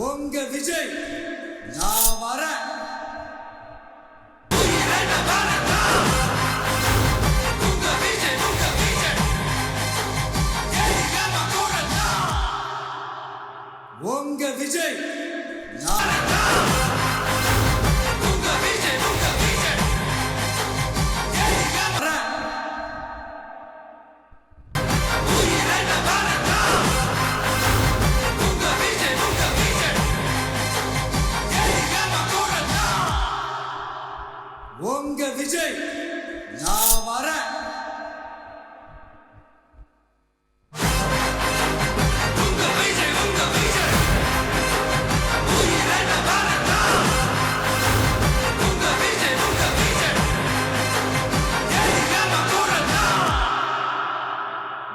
உங்க விஜய் நான் வரேன். உங்க விஜய் உங்க விஜய் நான் வரேன்.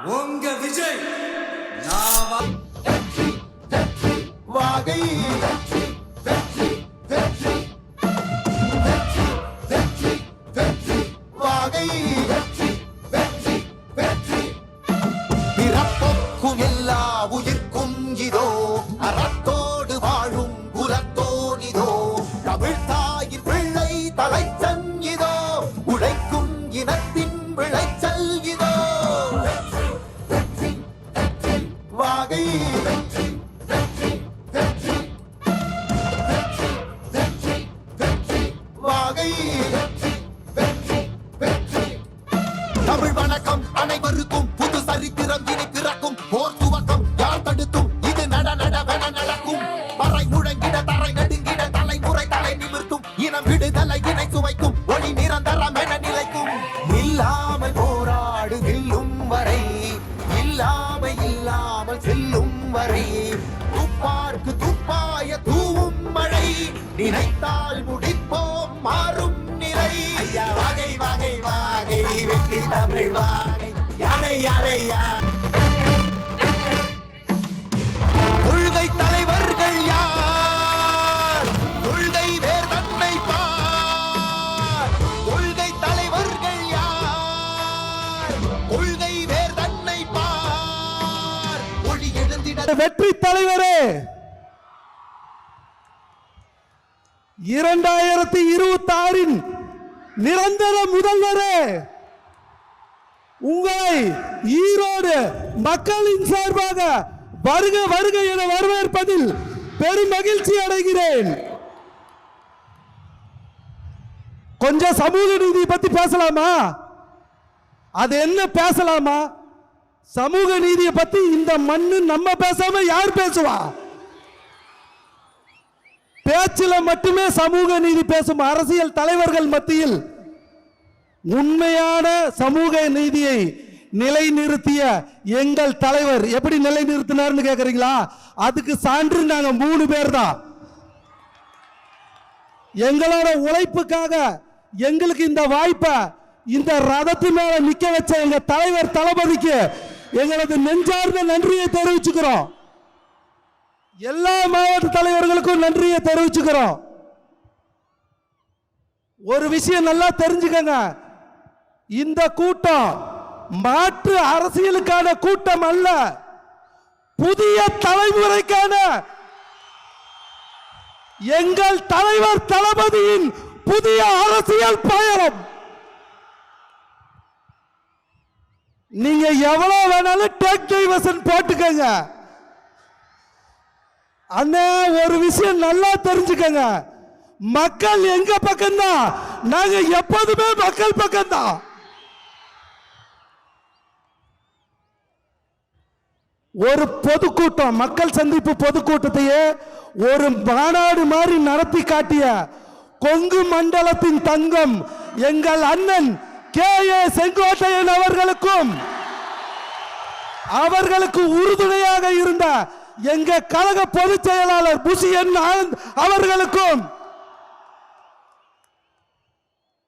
உங்க விஜய் நான் வாகை பிறப்புக்கும் எல்லா உயிர்க்கும் இதோ அறத்தோடு வாழும் குலத்தோனிதோ தமிழ் தாயின் பிள்ளை தலைச்சன் இதோ உழைக்கும் இனத்தின் விளைச்சல் இதோ வாகை வாகை தமிழ் வணக்கம் அனைவருக்கும் புது சரித்திரம் இனி பிறக்கும் போர் துவக்கம் யார் தடுத்தும் இது நடவென நடக்கும் பறை முழங்கிட தரை நடுங்கிட தலைமுறை தலை நிமிர்த்தும் இனம் விடுதலை இணை சுவைக்கும் ஒளி நிரந்தரம் என நிலைக்கும் இல்லாமல் போராடு வெல்லும் வரை இல்லாமல் செல்லும் வரை துப்பார்க்கு துப்பாய தூவும் மழை நினைத்தால் முடிப்போம் மாறும் நிலை ஐயா வாகை வாகை வாகை வெற்றி தமிழ் வாகை யானை யானை கொள்கை தலைவர்கள் யார் கொள்கை வேர் தன்னை பார் கொள்கை தலைவர்கள் யார் கொள்கை வேர் தன்னை பார் ஒளி எழுந்திட வெற்றி தலைவரே 2026 நிரந்தர முதல்வரே உங்களை ஈரோடு மக்களின் சார்பாக வருக வருக என வரவேற்பதில் பெரும் மகிழ்ச்சி அடைகிறேன். கொஞ்சம் சமூக நீதி பத்தி பேசலாமா? அது என்ன பேசலாமா? சமூக நீதியை பத்தி இந்த மண்ணு நம்ம பேசாம யார் பேசுவா? பேச்சில மட்டுமே சமூக நீதி பேசும் அரசியல் தலைவர்கள் மத்தியில் உண்மையான சமூக நீதியை நிலைநிறுத்திய எங்கள் தலைவர் எப்படி நிலைநிறுத்தினார்னு கேக்குறீங்களா? அதுக்கு சான்று நாங்க 3 பேர் தான். எங்களோட உழைப்புக்காக எங்களுக்கு இந்த வாய்ப்பை இந்த ரதத்து மேல நிக்க வச்ச எங்க தலைவர் தளபதிக்கு எங்களது நெஞ்சார்ந்த நன்றியை தெரிவிச்சுக்கிறோம். எல்லா மாவட்ட தலைவர்களுக்கும் நன்றியை தெரிவிச்சுக்கிறோம். ஒரு விஷயம் நல்லா தெரிஞ்சுக்கங்க, இந்த கூட்டம் மாற்று அரசியலுக்கான கூட்டம் அல்ல, புதிய தலைமுறைக்கான எங்கள் தலைவர் தளபதியின் புதிய அரசியல் பயணம். நீங்க எவ்வளவு வேணாலும் டேக் டைவர்ஷன் போட்டுக்கங்க. அண்ணா ஒரு விஷயம் நல்லா தெரிஞ்சுக்கங்க, மக்கள் எங்க பக்கம்தான், நாங்க எப்போதுமே மக்கள் பக்கம்தான். ஒரு பொதுக்கூட்டம், மக்கள் சந்திப்பு பொதுக்கூட்டத்தையே ஒரு மாநாடு மாதிரி நடத்தி காட்டிய கொங்கு மண்டலத்தின் தங்கம் எங்கள் அண்ணன் கே.ஏ. செங்கோட்டையன் அவர்களுக்கும் அவர்களுக்கு உறுதுணையாக இருந்த எங்க கழக பொதுச் செயலாளர் புஷியன் ஆனந்த் அவர்களுக்கும்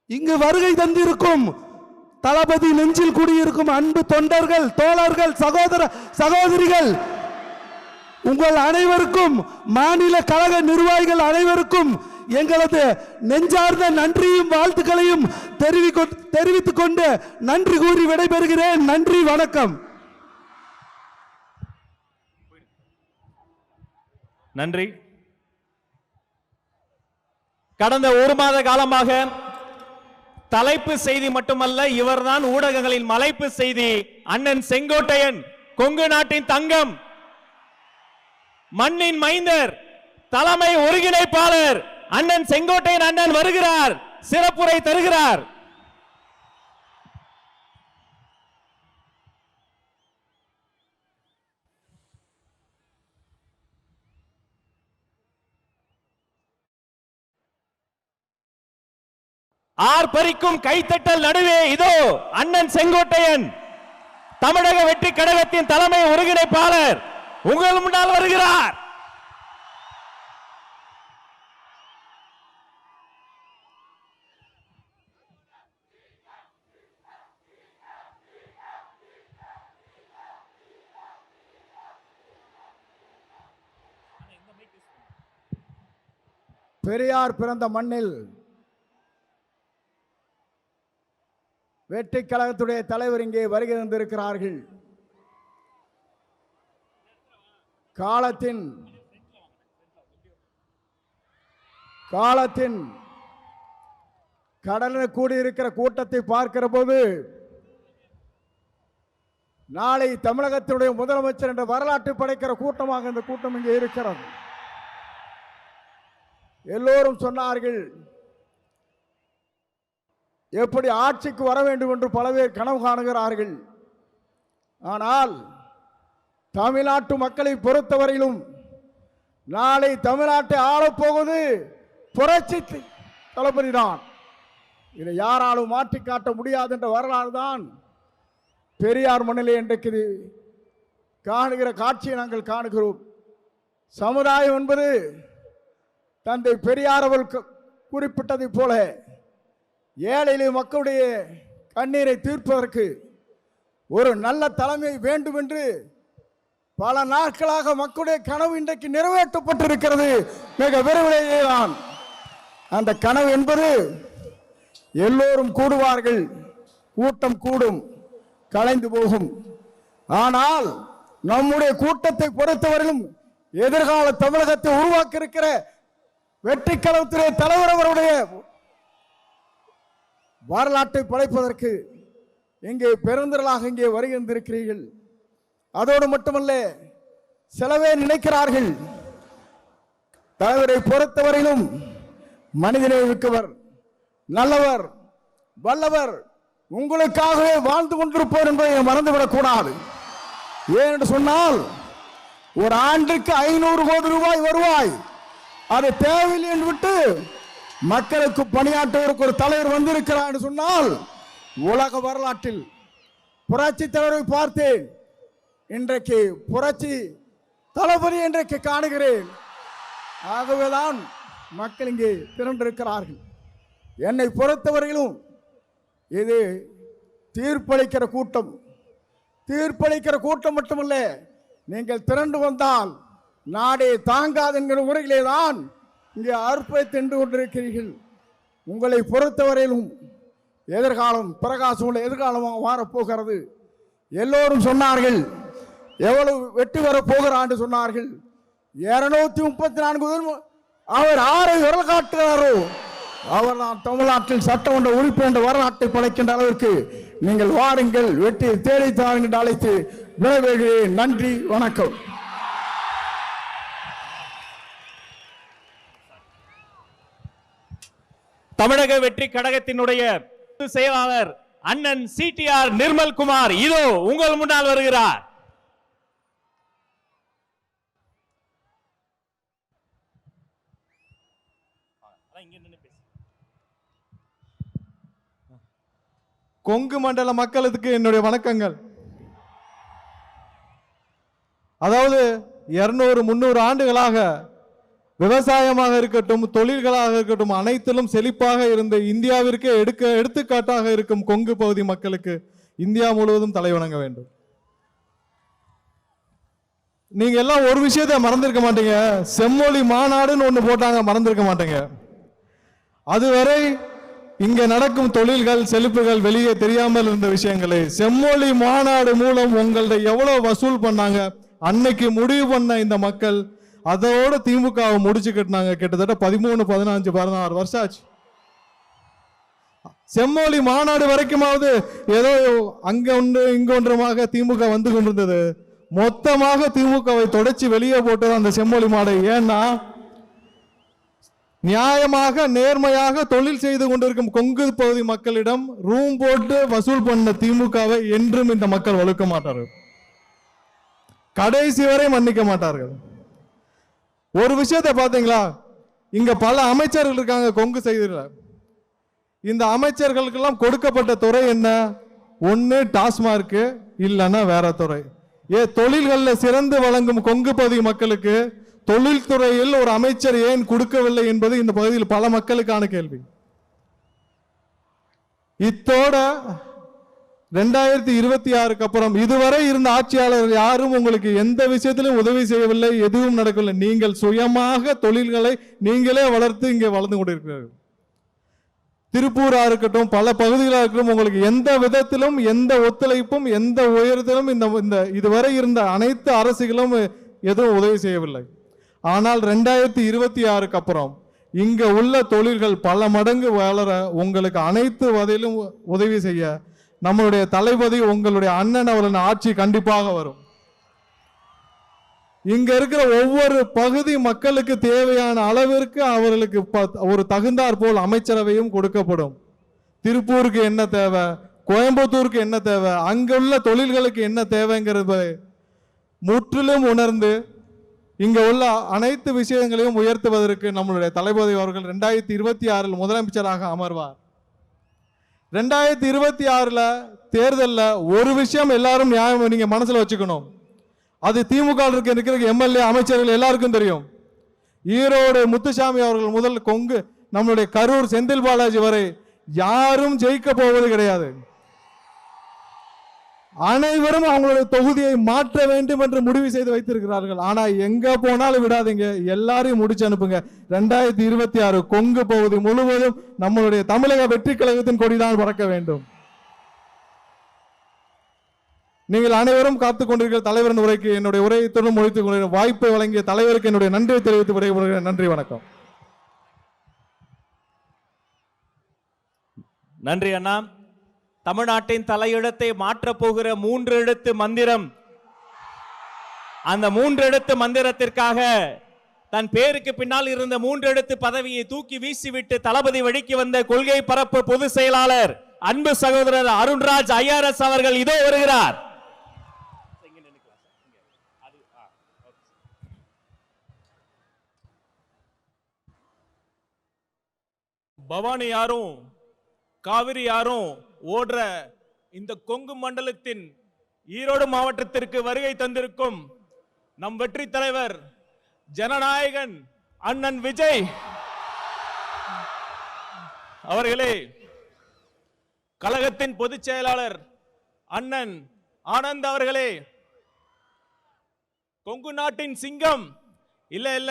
இங்கு வருகை தந்திருக்கும் தளபதி நெஞ்சில் குடியிருக்கும் அன்பு தொண்டர்கள், தோழர்கள், சகோதர சகோதரிகள் உங்கள் அனைவருக்கும், மாநில கழக நிர்வாகிகள் அனைவருக்கும் எங்களது நெஞ்சார்ந்த நன்றியும் வாழ்த்துக்களையும் தெரிவித்துக் கொண்டு நன்றி கூறி விடைபெறுகிறேன். நன்றி, வணக்கம். நன்றி. கடந்த ஒரு மாத காலமாக தலைப்பு செய்தி மட்டுமல்ல, இவர்தான் ஊடகங்களின் மலைப்பு செய்தி. அண்ணன் செங்கோட்டையன், கொங்கு நாட்டின் தங்கம், மண்ணின் மைந்தர், தலைமை ஒருங்கிணைப்பாளர் அண்ணன் செங்கோட்டையன் அண்ணன் வருகிறார், சிறப்புரை தருகிறார். ஆர்ப்பரிக்கும் கைத்தட்டல் நடுவே இதோ அண்ணன் செங்கோட்டையன், தமிழக வெற்றி கழகத்தின் தலைமை ஒருங்கிணைப்பாளர் உங்கள் முன்னால் வருகிறார். பெரியார் பிறந்த மண்ணில் வெற்றி கழகத்துடைய தலைவர் இங்கே வருகை தந்திருக்கிறார்கள். காலத்தின் கடலில் கூடியிருக்கிற கூட்டத்தை பார்க்கிற போது நாளை தமிழகத்தினுடைய முதலமைச்சர் என்ற வரலாற்றை படைக்கிற கூட்டமாக இந்த கூட்டம் இங்கே இருக்கிறது. எல்லோரும் சொன்னார்கள், எப்படி ஆட்சிக்கு வர வேண்டும் என்று பல பேர் கனவு காணுகிறார்கள். ஆனால் தமிழ்நாட்டு மக்களை பொறுத்தவரையிலும் நாளை தமிழ்நாட்டை ஆளப்போவது புரட்சி தளபதி தான். இதை யாராலும் மாற்றி காட்ட முடியாது என்ற வரலாறு தான் பெரியார் மண்ணிலே இன்றைக்கு காணுகிற காட்சியை நாங்கள் காணுகிறோம். சமுதாயம் என்பது தந்தை பெரியார் அவர்கள் குறிப்பிட்டதை போல ஏழை மக்களுடைய கண்ணீரை தீர்ப்பதற்கு ஒரு நல்ல தலைமை வேண்டும் என்று பல நாட்களாக மக்களுடைய கனவு இன்றைக்கு நிறைவேற்றப்பட்டிருக்கிறது. மிக விரைவிலேயே தான் அந்த கனவு என்பது எல்லோரும் கூடுவார்கள், கூட்டம் கூடும், கலைந்து போகும். ஆனால் நம்முடைய கூட்டத்தை பொறுத்தவரையிலும் எதிர்கால தமிழகத்தை உருவாக்க இருக்கிற வெற்றி கழகத்துடைய தலைவர் அவருடைய வரலாற்றை படைப்பதற்கு இங்கே பெருந்திரளாக இங்கே வருகின்றிருக்கிறீர்கள். அதோடு மட்டுமல்ல, சிலவே நினைக்கிறார்கள் தலைவரை பொறுத்தவரையிலும் மனிதனை மிக்கவர், நல்லவர், வல்லவர், உங்களுக்காகவே வாழ்ந்து கொண்டிருப்போர் என்பதை மறந்துவிடக் கூடாது. ஏனென்று சொன்னால் ஒரு ஆண்டுக்கு 500 கோடி ரூபாய் வருவாய், அது தேவையில்லை என்று விட்டு மக்களுக்கு பணியாற்றுவதற்கு ஒரு தலைவர் வந்திருக்கிறார் என்று சொன்னால் உலக வரலாற்றில் புரட்சி தலைவரை பார்த்தேன், இன்றைக்கு புரட்சி தளபதி இன்றைக்கு காணுகிறேன். ஆகவேதான் மக்கள் இங்கே திரண்டிருக்கிறார்கள். என்னை பொறுத்தவரையிலும் இது தீர்ப்பளிக்கிற கூட்டம். தீர்ப்பளிக்கிற கூட்டம் மட்டுமல்ல, நீங்கள் திரண்டு வந்தால் நாடே தாங்காது என்கிற முறையிலே தான் இங்கே அற்புதத்தை தின்று கொண்டிருக்கிறீர்கள். உங்களை பொறுத்தவரையிலும் எதிர்காலம் பிரகாசம் உள்ள எதிர்காலமாக மாறப்போகிறது. எல்லோரும் சொன்னார்கள், எவ்வளவு வெற்றி வரப் போகிறார் என்று சொன்னார்கள். 234 அவர் ஆரை விரல் காட்டுகிறாரோ அவர் தான் தமிழ்நாட்டில் சட்டமன்ற உறுப்பினர் என்ற வரலாற்றை படைக்கின்ற அளவிற்கு நீங்கள் வாருங்கள், வெற்றியை தேடி தாருங்கள் என்று அழைத்து விடைபெறுகிறேன். நன்றி, வணக்கம். தமிழக வெற்றி கழகத்தினுடைய செயலாளர் அண்ணன் CTR நிர்மல்குமார் இதோ உங்கள் முன்னால் வருகிறார். கொங்கு மண்டல மக்களுக்கு என்னுடைய வணக்கங்கள். அதாவது 200-300 ஆண்டுகளாக விவசாயமாக இருக்கட்டும், தொழில்களாக இருக்கட்டும், அனைத்திலும் செழிப்பாக இருந்த இந்தியாவிற்கு எடுத்துக்காட்டாக இருக்கும் கொங்கு பகுதி மக்களுக்கு இந்தியா முழுவதும் தலைவணங்க வேண்டும். நீங்க எல்லாம் ஒரு விஷயத்தை மறந்திருக்க மாட்டீங்க, செம்மொழி மாநாடுன்னு ஒன்று போட்டாங்க, மறந்திருக்க மாட்டீங்க. அதுவரை இங்க நடக்கும் தொழில்கள் செழிப்புகள் வெளியே தெரியாமல் இருந்த விஷயங்களை செம்மொழி மாநாடு மூலம் உங்கள்ட்ட எவ்வளவு வசூல் பண்ணாங்க, அன்னைக்கு முடிவு பண்ண இந்த மக்கள் அதோட திமுகவை முடிச்சு கட்டினாங்க. கிட்டத்தட்ட 13, 15, 16 வருஷம் ஆச்சு. செம்மொழி மாநாடு வரைக்குமாவது ஏதோ அங்க ஒன்று இங்க ஒன்றுமாக திமுக வந்து கொண்டிருந்தது. மொத்தமாக திமுகவை தொடச்சி வெளியே போட்டது அந்த செம்மொழி மாடை. ஏன்னா நியாயமாக நேர்மையாக தொழில் செய்து கொண்டிருக்கும் கொங்கு பகுதி மக்களிடம் ரூம் போட்டு வசூல் பண்ண திமுகவை என்றும் இந்த மக்கள் வலுக்க மாட்டார்கள், கடைசி வரை மன்னிக்க மாட்டார்கள். ஒரு விஷயத்தை பார்த்தீங்களா, இங்க பல அமைச்சர்கள் இருக்காங்க கொங்கு செய்தியில். இந்த அமைச்சர்களுக்கெல்லாம் கொடுக்கப்பட்ட துறை என்ன? ஒன்று டாஸ்மார்க், இல்லைன்னா வேற துறை. தொழில்களில் சிறந்து வழங்கும் கொங்கு பகுதி மக்களுக்கு தொழில்துறையில் ஒரு அமைச்சர் ஏன் கொடுக்கவில்லை என்பது இந்த பகுதியில் பல மக்களுக்கான கேள்வி. இத்தோட 2026 அப்புறம் இதுவரை இருந்த ஆட்சியாளர்கள் யாரும் உங்களுக்கு எந்த விஷயத்திலும் உதவி செய்யவில்லை, எதுவும் நடக்கவில்லை. நீங்கள் சுயமாக தொழில்களை நீங்களே வளர்த்து இங்கே வளர்ந்து கொண்டிருக்கிறீர்கள். திருப்பூரா இருக்கட்டும், பல பகுதிகளாக இருக்கட்டும், உங்களுக்கு எந்த விதத்திலும் எந்த ஒத்துழைப்பும் எந்த உயரத்திலும் இந்த இதுவரை இருந்த அனைத்து அரசுகளும் எதுவும் உதவி செய்யவில்லை. ஆனால் 2026 அப்புறம் இங்க உள்ள தொழில்கள் பல மடங்கு வளர உங்களுக்கு அனைத்து வகையிலும் உதவி செய்ய நம்மளுடைய தளபதி உங்களுடைய அண்ணன் அவர்களின் ஆட்சி கண்டிப்பாக வரும். இங்க இருக்கிற ஒவ்வொரு பகுதி மக்களுக்கு தேவையான அளவிற்கு அவர்களுக்கு ஒரு தகுந்தாற் போல் அமைச்சரவையும் கொடுக்கப்படும். திருப்பூருக்கு என்ன தேவை, கோயம்புத்தூருக்கு என்ன தேவை, அங்குள்ள தொழில்களுக்கு என்ன தேவைங்கிறத முற்றிலும் உணர்ந்து இங்க உள்ள அனைத்து விஷயங்களையும் உயர்த்துவதற்கு நம்மளுடைய தளபதி அவர்கள் 2026 முதலமைச்சராக அமர்வார். 2026 தேர்தலில் ஒரு விஷயம் எல்லாரும் நியாயம் நீங்க மனசுல வச்சுக்கணும். அது திமுக இருக்கிற எம்எல்ஏ அமைச்சர்கள் எல்லாருக்கும் தெரியும். ஈரோடு முத்துசாமி அவர்கள் முதல் கொங்கு நம்மளுடைய கரூர் செந்தில் பாலாஜி வரை யாரும் ஜெயிக்க போவது கிடையாது. அனைவரும் அவங்களுடைய தொகுதியை மாற்ற வேண்டும் என்று முடிவு செய்து வைத்திருக்கிறார்கள். ஆனா எங்க போனாலும் விடாதீங்க, எல்லாரையும் முடிச்சு அனுப்புங்க. 2026 கொங்கு பகுதி முழுவதும் நம்மளுடைய தமிழக வெற்றி கழகத்தின் கொடிதான் பறக்க வேண்டும். நீங்கள் அனைவரும் காத்துக் கொண்டிருக்கிற தலைவரின் உரைக்கு என்னுடைய உரையை தொடர்ந்து முடித்துக் கொண்டிருக்கிற வாய்ப்பை வழங்கிய தலைவருக்கு என்னுடைய நன்றியை தெரிவித்து விடைபெறுகிறேன். நன்றி, வணக்கம். நன்றி அண்ணா. தமிழ்நாட்டின் தலையெழுத்தை மாற்றப் போகிற 3 எழுத்து மந்திரம், அந்த 3 எழுத்து மந்திரத்திற்காக தன் பேருக்கு பின்னால் இருந்த 3 எழுத்து பதவியை தூக்கி வீசிவிட்டு தளபதி வழிக்கு வந்த கொள்கை பரப்பு பொதுச் செயலாளர் அன்பு சகோதரர் அருண்ராஜ் ஐஆர்எஸ் அவர்கள் இதோ வருகிறார். பவானி யாரும் காவிரி யாரும் ஓடுற இந்த கொங்கு மண்டலத்தின் ஈரோடு மாவட்டத்திற்கு வருகை தந்திருக்கும் நம் வெற்றி தலைவர் ஜனநாயகன் அண்ணன் விஜய் அவர்களே, கழகத்தின் பொதுச் செயலாளர் அண்ணன் ஆனந்த் அவர்களே, கொங்கு நாட்டின் சிங்கம் இல்ல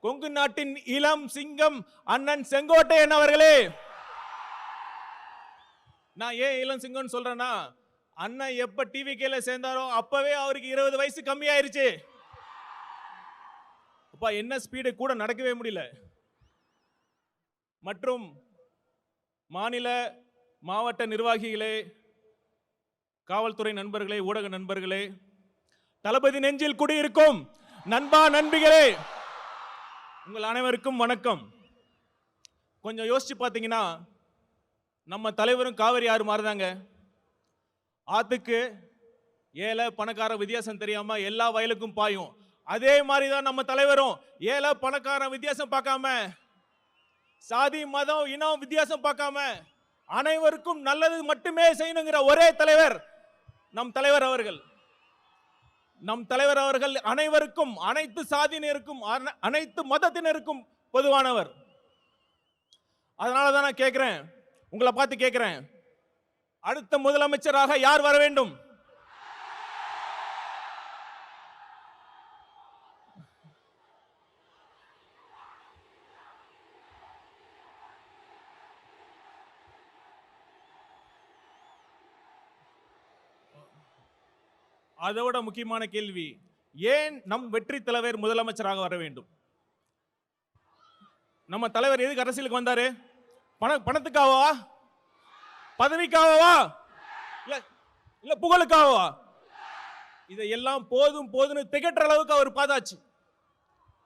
கொங்கு நாட்டின் இளம் சிங்கம் அண்ணன் செங்கோட்டையன் அவர்களே. நான் ஏன் இளம் சிங்கம் சொல்றேன்னா, அண்ணன் எப்ப டிவிகேல சேர்ந்தாரோ அப்பவே அவருக்கு 20 வயசு கம்மியாயிருச்சு. அப்பா என்ன ஸ்பீடு கூட நடக்கவே முடியல. மற்றும் மாநில மாவட்ட நிர்வாகிகளே, காவல்துறை நண்பர்களே, ஊடக நண்பர்களே, தளபதி நெஞ்சில் குடியிருக்கும் நண்பா நண்பிகளே, உங்கள் அனைவருக்கும் வணக்கம். கொஞ்சம் யோசிச்சு பார்த்தீங்கன்னா, நம்ம தலைவரும் காவிரி ஆறு மாறுதாங்க. ஆத்துக்கு ஏழை பணக்கார வித்தியாசம் தெரியாம எல்லா வயலுக்கும் பாயும். அதே மாதிரி தான் நம்ம தலைவரும் ஏழை பணக்கார வித்தியாசம் பார்க்காம, சாதி மதம் இனம் வித்தியாசம் பார்க்காம அனைவருக்கும் நல்லது மட்டுமே செய்யணுங்கிற ஒரே தலைவர் நம் தலைவர் அவர்கள். நம் தலைவர் அவர்கள் அனைவருக்கும், அனைத்து சாதியினருக்கும், அனைத்து மதத்தினருக்கும் பொதுவானவர். அதனால தான் நான் கேட்கிறேன், உங்களை பார்த்து கேட்கிறேன், அடுத்த முதலமைச்சராக யார் வர வேண்டும்? அதோட முக்கியமான கேள்வி, ஏன் நம் வெற்றி தலைவர் முதலமைச்சராக வர வேண்டும்? நம்ம தலைவர் எதுக்கு அரசியலுக்கு வந்தாரு? பணத்துக்காகவா? பதவிக்காகவா? இல்ல புகழுக்காகவா? இதையெல்லாம் போதும் போதுன்னு திகற்ற அளவுக்கு அவர் பார்த்தாச்சு.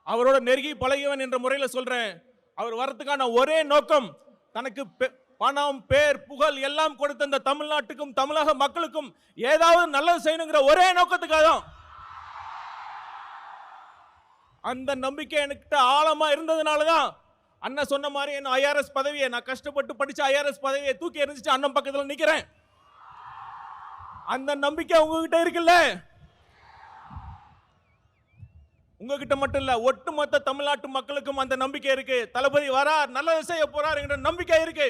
அவரோட நெருங்கி பழகியவன் என்ற முறையில் சொல்றேன், அவர் வரத்துக்கான ஒரே நோக்கம் தனக்கு பணம், பேர், புகழ் எல்லாம் கொடுத்த இந்த தமிழ்நாட்டுக்கும் தமிழக மக்களுக்கும் ஏதாவது நல்லது செய்யணுங்கிற ஒரே நோக்கத்துக்காக தான். அந்த நம்பிக்கை என்கிட்ட ஆழமா இருந்ததுனாலதான் அண்ணன் சொன்ன மாதிரி என்ன ஐஆர்எஸ் பதவியை, நான் கஷ்டப்பட்டு படிச்ச ஐஆர்எஸ் பதவியை தூக்கி எறிஞ்சிட்டு அண்ணன் பக்கத்துல நிக்கிறேன். அந்த நம்பிக்கை உங்ககிட்ட இருக்குல்ல? உங்ககிட்ட மட்டும் இல்ல, ஒட்டுமொத்த தமிழ்நாட்டு மக்களுக்கும் அந்த நம்பிக்கை இருக்கு. தளபதி வரார், நல்லது செய்ய போறார் என்ற நம்பிக்கை இருக்கு.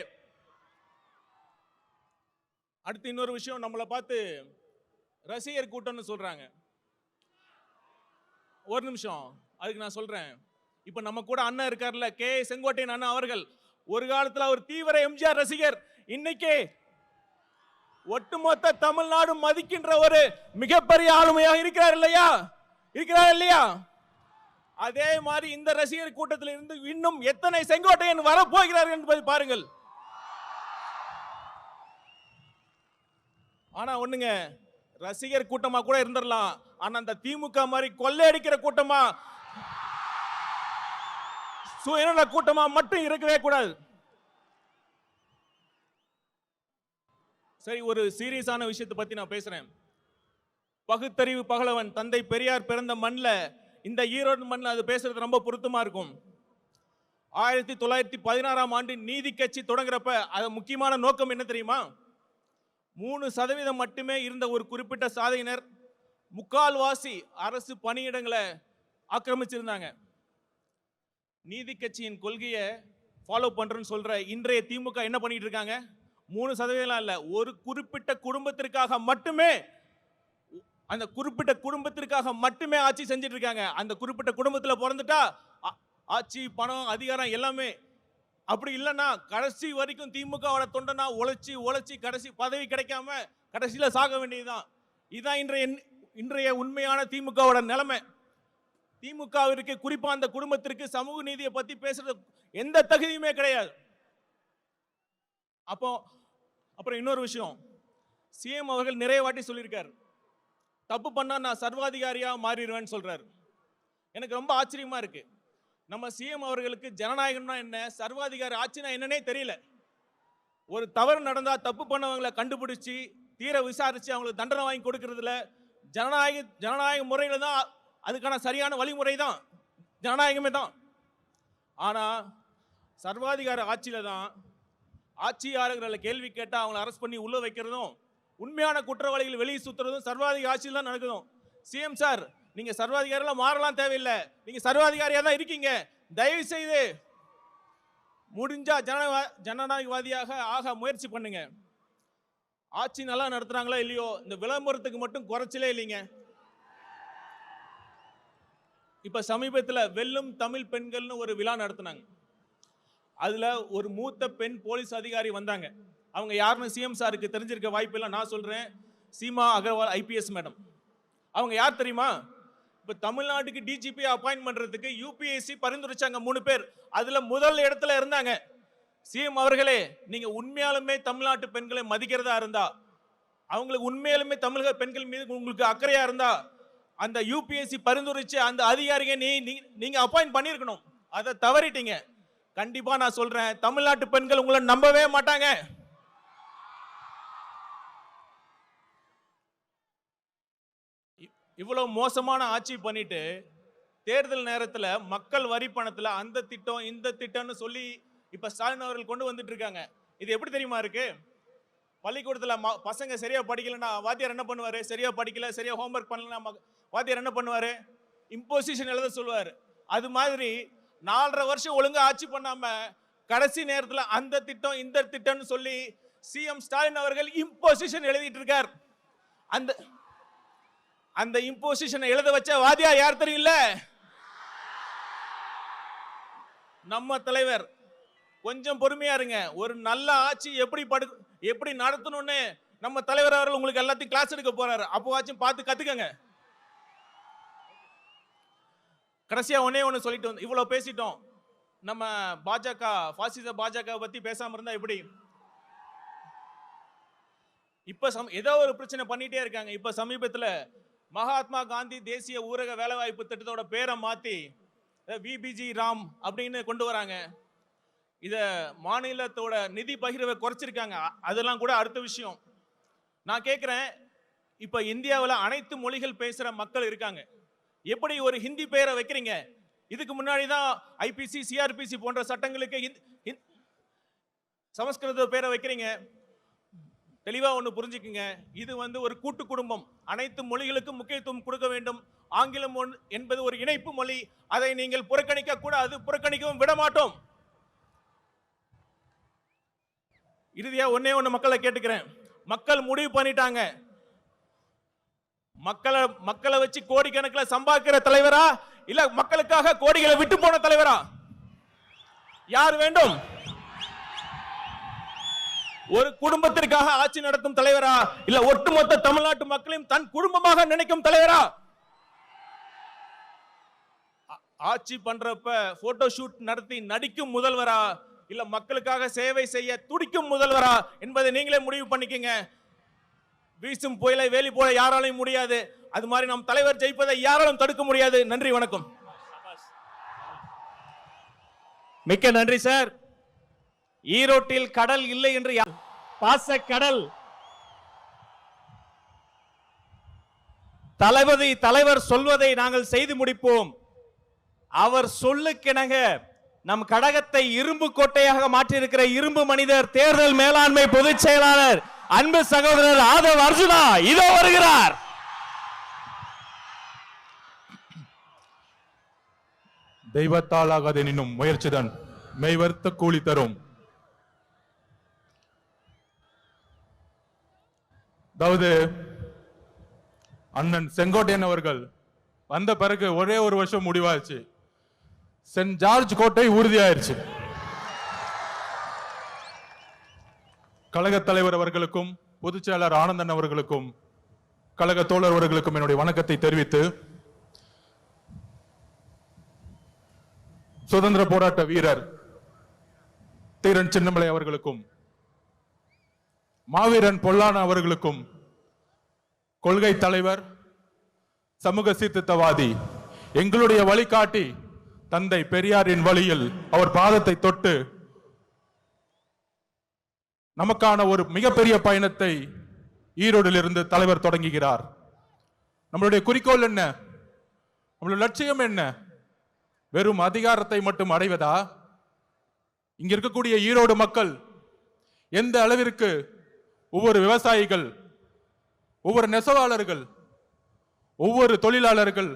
அடுத்து இன்னொரு விஷயம், நம்மளை பார்த்து ரசிகர் கூட்டம்னு சொல்றாங்க. ஒரு நிமிஷம், அதுக்கு நான் சொல்றேன். இப்ப நம்ம கூட அண்ணன் இருக்கார்ல, கே செங்கோட்டையன் அண்ணன் அவர்கள், ஒரு காலத்துல அவர் தீவிர எம்ஜிஆர் ரசிகர். இன்னைக்கு ஒட்டுமொத்த தமிழ்நாடு மதிக்கின்ற ஒரு மிகப்பெரிய ஆளுமையாக இருக்கிறார் இல்லையா? இருக்கிறார் இல்லையா? அதே மாதிரி இந்த ரசிகர் கூட்டத்தில் இருந்து இன்னும் எத்தனை செங்கோட்டையன் வரப்போகிறார்கள் என்பதை பாருங்கள். ஆனா ஒண்ணுங்க, ரசிகர் கூட்டமா கூட இருந்துடலாம், ஆனா அந்த திமுக மாதிரி கொள்ளையடிக்கிற கூட்டமா, சுயநல கூட்டமா மட்டும் இருக்கவே கூடாது. சரி, ஒரு சீரியஸான விஷயத்தை பத்தி நான் பேசுறேன். பகுத்தறிவு பகலவன் தந்தை பெரியார் பிறந்த மண்ணில், இந்த ஈரோடு மண்ணில் அது பேசுறது ரொம்ப பொருத்தமா இருக்கும். 1916ஆம் ஆண்டு நீதி கட்சி தொடங்குறப்ப அது முக்கியமான நோக்கம் என்ன தெரியுமா? 3% மட்டுமே இருந்த ஒரு குறிப்பிட்ட சாதியினர் முக்கால்வாசி அரசு பணியிடங்களை ஆக்கிரமிச்சிருந்தாங்க. நீதி கட்சியின் கொள்கையை ஃபாலோ பண்றேன்னு சொல்ற இன்றைய திமுக என்ன பண்ணிட்டு இருக்காங்க? 3% இல்ல, ஒரு குறிப்பிட்ட குடும்பத்திற்காக மட்டுமே, அந்த குறிப்பிட்ட குடும்பத்திற்காக மட்டுமே ஆட்சி செஞ்சிட்டு இருக்காங்க. அந்த குறிப்பிட்ட குடும்பத்தில் பிறந்துட்டா ஆட்சி, பணம், அதிகாரம் எல்லாமே. அப்படி இல்லைன்னா கடைசி வரைக்கும் திமுகவோட தொண்டனா உழைச்சி உழைச்சி கடைசி பதவி கிடைக்காம கடைசியில சாக வேண்டியதுதான். இதுதான் இன்றைய உண்மையான திமுகவோட நிலைமை. திமுகவிற்கு, குறிப்பா அந்த குடும்பத்திற்கு சமூக நீதியை பத்தி பேசுறது எந்த தகுதியுமே கிடையாது. அப்புறம் இன்னொரு விஷயம், சிஎம் அவர்கள் நிறைய வாட்டி சொல்லியிருக்காரு, தப்பு பண்ணா நான் சர்வாதிகாரியா மாறிடுவேன்னு சொல்றாரு. எனக்கு ரொம்ப ஆச்சரியமா இருக்கு. நம்ம சிஎம் அவர்களுக்கு ஜனநாயகம்னா என்ன, சர்வாதிகாரி ஆட்சினா என்னன்னே தெரியல. ஒரு தவறு நடந்தா தப்பு பண்ணவங்களை கண்டுபிடிச்சு தீர விசாரிச்சு அவங்களுக்கு தண்டனை வாங்கி கொடுக்கறதுல ஜனநாயக முறையில தான், அதுக்கான சரியான வழிமுறை தான் ஜனநாயகமே தான். ஆனா சர்வாதிகார ஆட்சியில தான் ஆட்சியாளர்களை கேள்வி கேட்டா அவங்களை அரெஸ்ட் பண்ணி உள்ள வைக்கிறதும், உண்மையான குற்றவாளிகள் வெளியே சுத்துறதும் சர்வாதிகார ஆட்சியில் தான் நடக்குதும். சிஎம் சார், நீங்க சர்வாதிகாரிலாம் மாறலாம் தேவையில்லை, நீங்க சர்வாதிகாரியா தான் இருக்கீங்க. தயவு செய்து முடிஞ்சா ஜனநாயகவாதியாக ஆக முயற்சி பண்ணுங்க. ஆட்சி நல்லா நடத்துறாங்களா இல்லையோ, இந்த விளம்பரத்துக்கு மட்டும் குறைச்சலே இல்லைங்க. இப்ப சமீபத்தில் வெல்லும் தமிழ் பெண்கள்னு ஒரு விழா நடத்தினாங்க. அதுல ஒரு மூத்த பெண் போலீஸ் அதிகாரி வந்தாங்க. அவங்க யாருன்னு சிஎம் சாருக்கு தெரிஞ்சிருக்க வாய்ப்பு இல்லை, நான் சொல்றேன். Seema Agarwal IPS madam. அவங்க யார் தெரியுமா? இப்ப தமிழ்நாட்டுக்கு டிஜிபி அப்பாயின்ட் பண்றதுக்கு யூபிஎஸ்சி பரிந்துரைச்சாங்க 3 பேர். அதுல முதல் இடத்துல இருந்தாங்க. சிஎம் அவர்களே, நீங்க உண்மையாலுமே தமிழ்நாட்டு பெண்களை மதிக்கிறதா இருந்தா, அவங்களுக்கு உண்மையாலுமே தமிழக பெண்கள் மீது உங்களுக்கு அக்கறையா இருந்தா, அந்த யூபிஎஸ்சி பரிந்துரைச்சு அந்த அதிகாரியை நீங்க அப்பாயின்ட் பண்ணிருக்கணும். அதை தவறிட்டீங்க. கண்டிப்பா நான் சொல்றேன், தமிழ்நாட்டு பெண்கள் உங்களை நம்பவே மாட்டாங்க. இவ்வளவு மோசமான ஆட்சி பண்ணிட்டு தேர்தல் நேரத்தில் மக்கள் வரி பணத்தில் அந்த திட்டம் இந்த திட்டம்னு சொல்லி இப்ப ஸ்டாலின் அவர்கள் கொண்டு வந்துட்டு இருக்காங்க. இது எப்படி தெரியுமா இருக்கு? பள்ளிக்கூடத்தில் பசங்க சரியா படிக்கலன்னா வாத்தியார் என்ன பண்ணுவாரு? சரியா படிக்கல, சரியா ஹோம்ஒர்க் பண்ணலன்னா வாத்தியார் என்ன பண்ணுவாரு? இம்போசிஷன் எழுத சொல்லுவார். அது மாதிரி 4.5 வருஷம் ஒழுங்கா ஆட்சி பண்ணாம கடைசி நேரத்தில் அந்த திட்டம் இந்த திட்டம்னு சொல்லி சிஎம் ஸ்டாலின் அவர்கள் இம்போசிஷன் எழுதிட்டு இருக்கார். அந்த இம்போசிஷனை எழுத வச்ச வாதியார் யார் தெரியல? நம்ம தலைவர். கொஞ்சம் பொறுமையா இருங்க. ஒரு நல்ல ஆட்சி எப்படி நடத்தணும்னு நம்ம தலைவர் அவர்கள் உங்களுக்கு எல்லாத்தையும் கிளாஸ் எடுக்க போறாரு. அப்போவாச்சும் பார்த்து கத்துக்கங்க. கடைசியா ஒன்னே ஒன்று சொல்லிட்டு வந்து இவ்வளவு பேசிட்டோம். நம்ம பாஜக பாசிச பாஜக பத்தி பேசாம இருந்தா எப்படி? இப்ப ஏதோ ஒரு பிரச்சனை பண்ணிட்டே இருக்காங்க. இப்ப சமீபத்துல மகாத்மா காந்தி தேசிய ஊரக வேலைவாய்ப்பு திட்டத்தோட பேரை மாத்தி விபிஜி ராம் அப்படின்னு கொண்டு வராங்க. இத மாநிலத்தோட நிதி பகிர்வை குறைச்சிருக்காங்க. அதெல்லாம் கூட அடுத்த விஷயம். நான் கேட்கிறேன், இப்ப இந்தியாவில் அனைத்து மொழிகள் பேசுற மக்கள் இருக்காங்க. எப்படி ஒரு ஹிந்தி பேரை வைக்கிறீங்க? இதுக்கு முன்னாடி தான் ஐபிசி சிஆர்பிசி போன்ற சட்டங்களுக்கு சமஸ்கிருத பேரை வைக்கிறீங்க. தெளிவா ஒன்று புரிஞ்சுக்குங்க, இது ஒரு கூட்டு குடும்பம். அனைத்து மொழிகளுக்கும் முக்கியத்துவம் கொடுக்க வேண்டும். ஆங்கிலம் என்பது ஒரு இணைப்பு மொழி. அதை நீங்கள் புறக்கணிக்க கூடாது, புறக்கணிக்கவும் விட மாட்டோம். இறுதியா ஒன்னே ஒன்று மக்களை கேட்டுக்கிறேன். மக்கள் முடிவு பண்ணிட்டாங்க. மக்களை வச்சு கோடிக்கணக்கில் சம்பாதிக்கிற தலைவரா இல்ல மக்களுக்காக கோடிகளை விட்டு போன தலைவரா யார் வேண்டும்? ஒரு குடும்பத்திற்காக ஆட்சி நடத்தும் தலைவரா இல்ல ஒட்டுமொத்த தமிழ்நாட்டு மக்களையும் தன் குடும்பமாக நினைக்கும் தலைவரா? ஆட்சி பண்றப்ப போட்டோ ஷூட் நடத்தி நடிக்கும் முதல்வரா இல்ல மக்களுக்காக சேவை செய்ய துடிக்கும் முதல்வரா என்பதை நீங்களே முடிவு பண்ணிக்கங்க. வீசும் புயலை வேலி போல யாராலையும் முடியாது. அது மாதிரி நம் தலைவர் ஜெயிப்பதை யாராலும் தடுக்க முடியாது. நன்றி, வணக்கம். மிக்க நன்றி சார். ஈரோட்டில் கடல் இல்லை என்று பாச கடல் தலைவர் சொல்வதை நாங்கள் செய்து முடிப்போம். அவர் சொல்லுக்கிணங்க நம் கடகத்தை இரும்பு கோட்டையாக மாற்றியிருக்கிற இரும்பு மனிதர், தேர்தல் மேலாண்மை பொதுச் செயலாளர் அன்பு சகோதரர் ஆதவ் அர்ஜுனா இதோ வருகிறார். தெய்வத்தால் ஆகாதெனினும் முயற்சிதான் மெய்வர்த்த கூலி தரும். அதாவது அண்ணன் செங்கோட்டையன் அவர்கள் வந்த பிறகு ஒரே ஒரு வருஷம் முடிவாச்சு. சென்ட் ஜார்ஜ் கோட்டை உறுதியாயிருச்சு. கழக தலைவர் அவர்களுக்கும் பொதுச் செயலாளர் ஆனந்தன் அவர்களுக்கும் கழக தோழர் அவர்களுக்கும் என்னுடைய வணக்கத்தை தெரிவித்து, சுதந்திர போராட்ட வீரர் தீரன் சின்னமலை அவர்களுக்கும் மாவீரன் பொல்லான அவர்களுக்கும் கொள்கை தலைவர் சமூக சீர்திருத்தவாதி எங்களுடைய வழிகாட்டி தந்தை பெரியாரின் வழியில் அவர் பாதத்தை தொட்டு நமக்கான ஒரு மிகப்பெரிய பயணத்தை ஈரோடில் இருந்து தலைவர் தொடங்குகிறார். நம்மளுடைய குறிக்கோள் என்ன? நம்மளுடைய லட்சியம் என்ன? வெறும் அதிகாரத்தை மட்டும் அடைவதா? இங்க இருக்கக்கூடிய ஈரோடு மக்கள் எந்த அளவிற்கு ஒவ்வொரு விவசாயிகள், ஒவ்வொரு நெசவாளர்கள், ஒவ்வொரு தொழிலாளர்கள்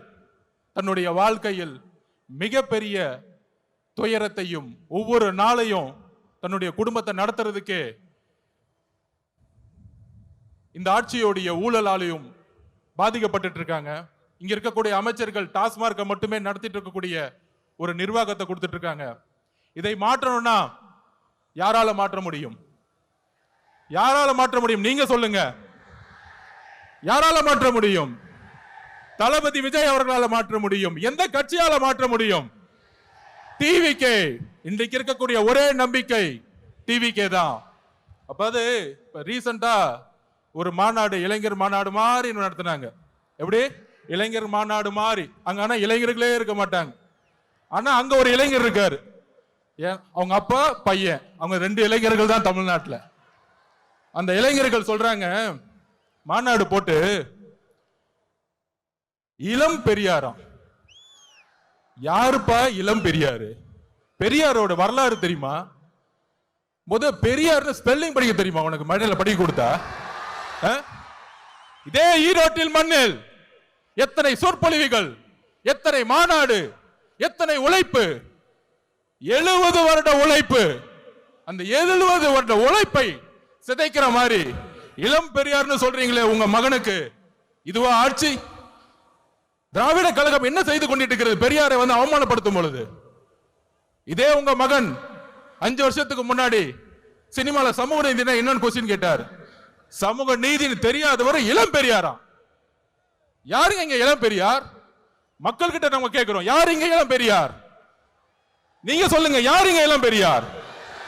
தன்னுடைய வாழ்க்கையில் மிகப்பெரிய துயரத்தையும் ஒவ்வொரு நாளையும் தன்னுடைய குடும்பத்தை நடத்துறதுக்கே இந்த ஆட்சியோடைய ஊழலாலையும் பாதிக்கப்பட்டு இருக்காங்க. இங்க இருக்கக்கூடிய அமைச்சர்கள் டாஸ்மார்க்கை மட்டுமே நடத்திட்டு இருக்கக்கூடிய ஒரு நிர்வாகத்தை கொடுத்துட்டு இருக்காங்க. இதை மாற்றணும்னா யாரால மாற்ற முடியும்? யாரால மாற்ற முடியும்? நீங்க சொல்லுங்க. யாரால மாற்ற முடியும்? தளபதி விஜய் அவர்களால மாற்ற முடியும். எந்த கட்சியால மாற்ற முடியும்? டிவிகே. இன்றைக்கு இருக்கக்கூடிய ஒரே நம்பிக்கை டிவிகே தான். அப்ப அது ரீசெண்டா ஒரு மாநாடு, இளைஞர் மாநாடு மாதிரி நடத்தினாங்க. எப்படி? இளைஞர் மாநாடு மாதிரி. அங்க ஆனா இளைஞர்களே இருக்க மாட்டாங்க. ஆனா அங்க ஒரு இளைஞர் இருக்காரு. அவங்க அப்பா பையன், அவங்க 2 இளைஞர்கள் தான் தமிழ்நாட்டில். அந்த இளைஞர்கள் சொல்றாங்க, மாநாடு போட்டு இளம் பெரியாராம். யாருப்பா இளம் பெரியாரு? பெரியாரோட வரலாறு தெரியுமா? பெரியார் ஸ்பெல்லிங் படிக்க தெரியுமா உனக்கு? மழையில படிக்க கொடுத்தா? இதே ஈரோட்டில் மண்ணில் எத்தனை சொற்பொழிவுகள், எத்தனை மாநாடு, எத்தனை உழைப்பு, 70 வருட உழைப்பு. அந்த 70 வருட உழைப்பை சிதைக்கிற மாதிரி இளம் பெரியார்னு சொல்றீங்களே உங்க மகனுக்கு, இதுவா ஆட்சி? திராவிட கழகம் என்ன செய்து கொண்டிட்டு இருக்கிறது? பெரியாரை அவமானப்படுத்தும் பொழுது இதே உங்க மகன் 5 வருஷத்துக்கு முன்னாடி சினிமால சமூக நீதினா என்னன்னு கொஸ்டின் கேட்டார். சமூக நீதி தெரியாதவர் இளம் பெரியாரா? யாருங்க இங்க இளம் பெரியார்? மக்கள் கிட்ட நம்ம கேட்கிறோம், யார் இங்க இளம் பெரியார்? நீங்க சொல்லுங்க, யார் இங்க இளம் பெரியார்?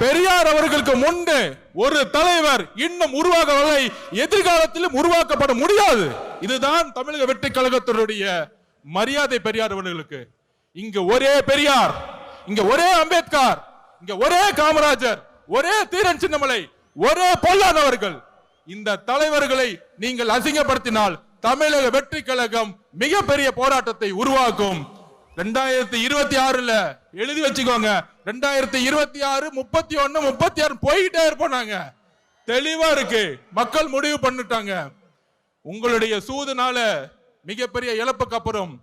பெரியார் அவர்களுக்கு முன்பு ஒரு தலைவர் இன்னும் உருவாகவில்லை, எதிர்காலத்திலும் உருவாக்கப்பட முடியாது. இதுதான் தமிழக வெற்றி கழகத்தினுடைய மரியாதை பெரியார் அவர்களுக்கு. இங்க ஒரே பெரியார், இங்க ஒரே அம்பேத்கர், இங்க ஒரே காமராஜர், ஒரே தீரன் சின்னமலை, ஒரே பொல்லான் அவர்கள். இந்த தலைவர்களை நீங்கள் அசிங்கப்படுத்தினால் தமிழக வெற்றி கழகம் மிகப்பெரிய போராட்டத்தை உருவாக்கும். 2026 எழுதி வச்சுக்கோங்க, 2026, 31, 36 போயிட்டே இருப்போம். நாங்க தெளிவா இருக்கு, மக்கள் முடிவு பண்ணிட்டாங்க. உங்களுடைய சூதுனால மிகப்பெரிய இழப்புக்கு அப்புறம்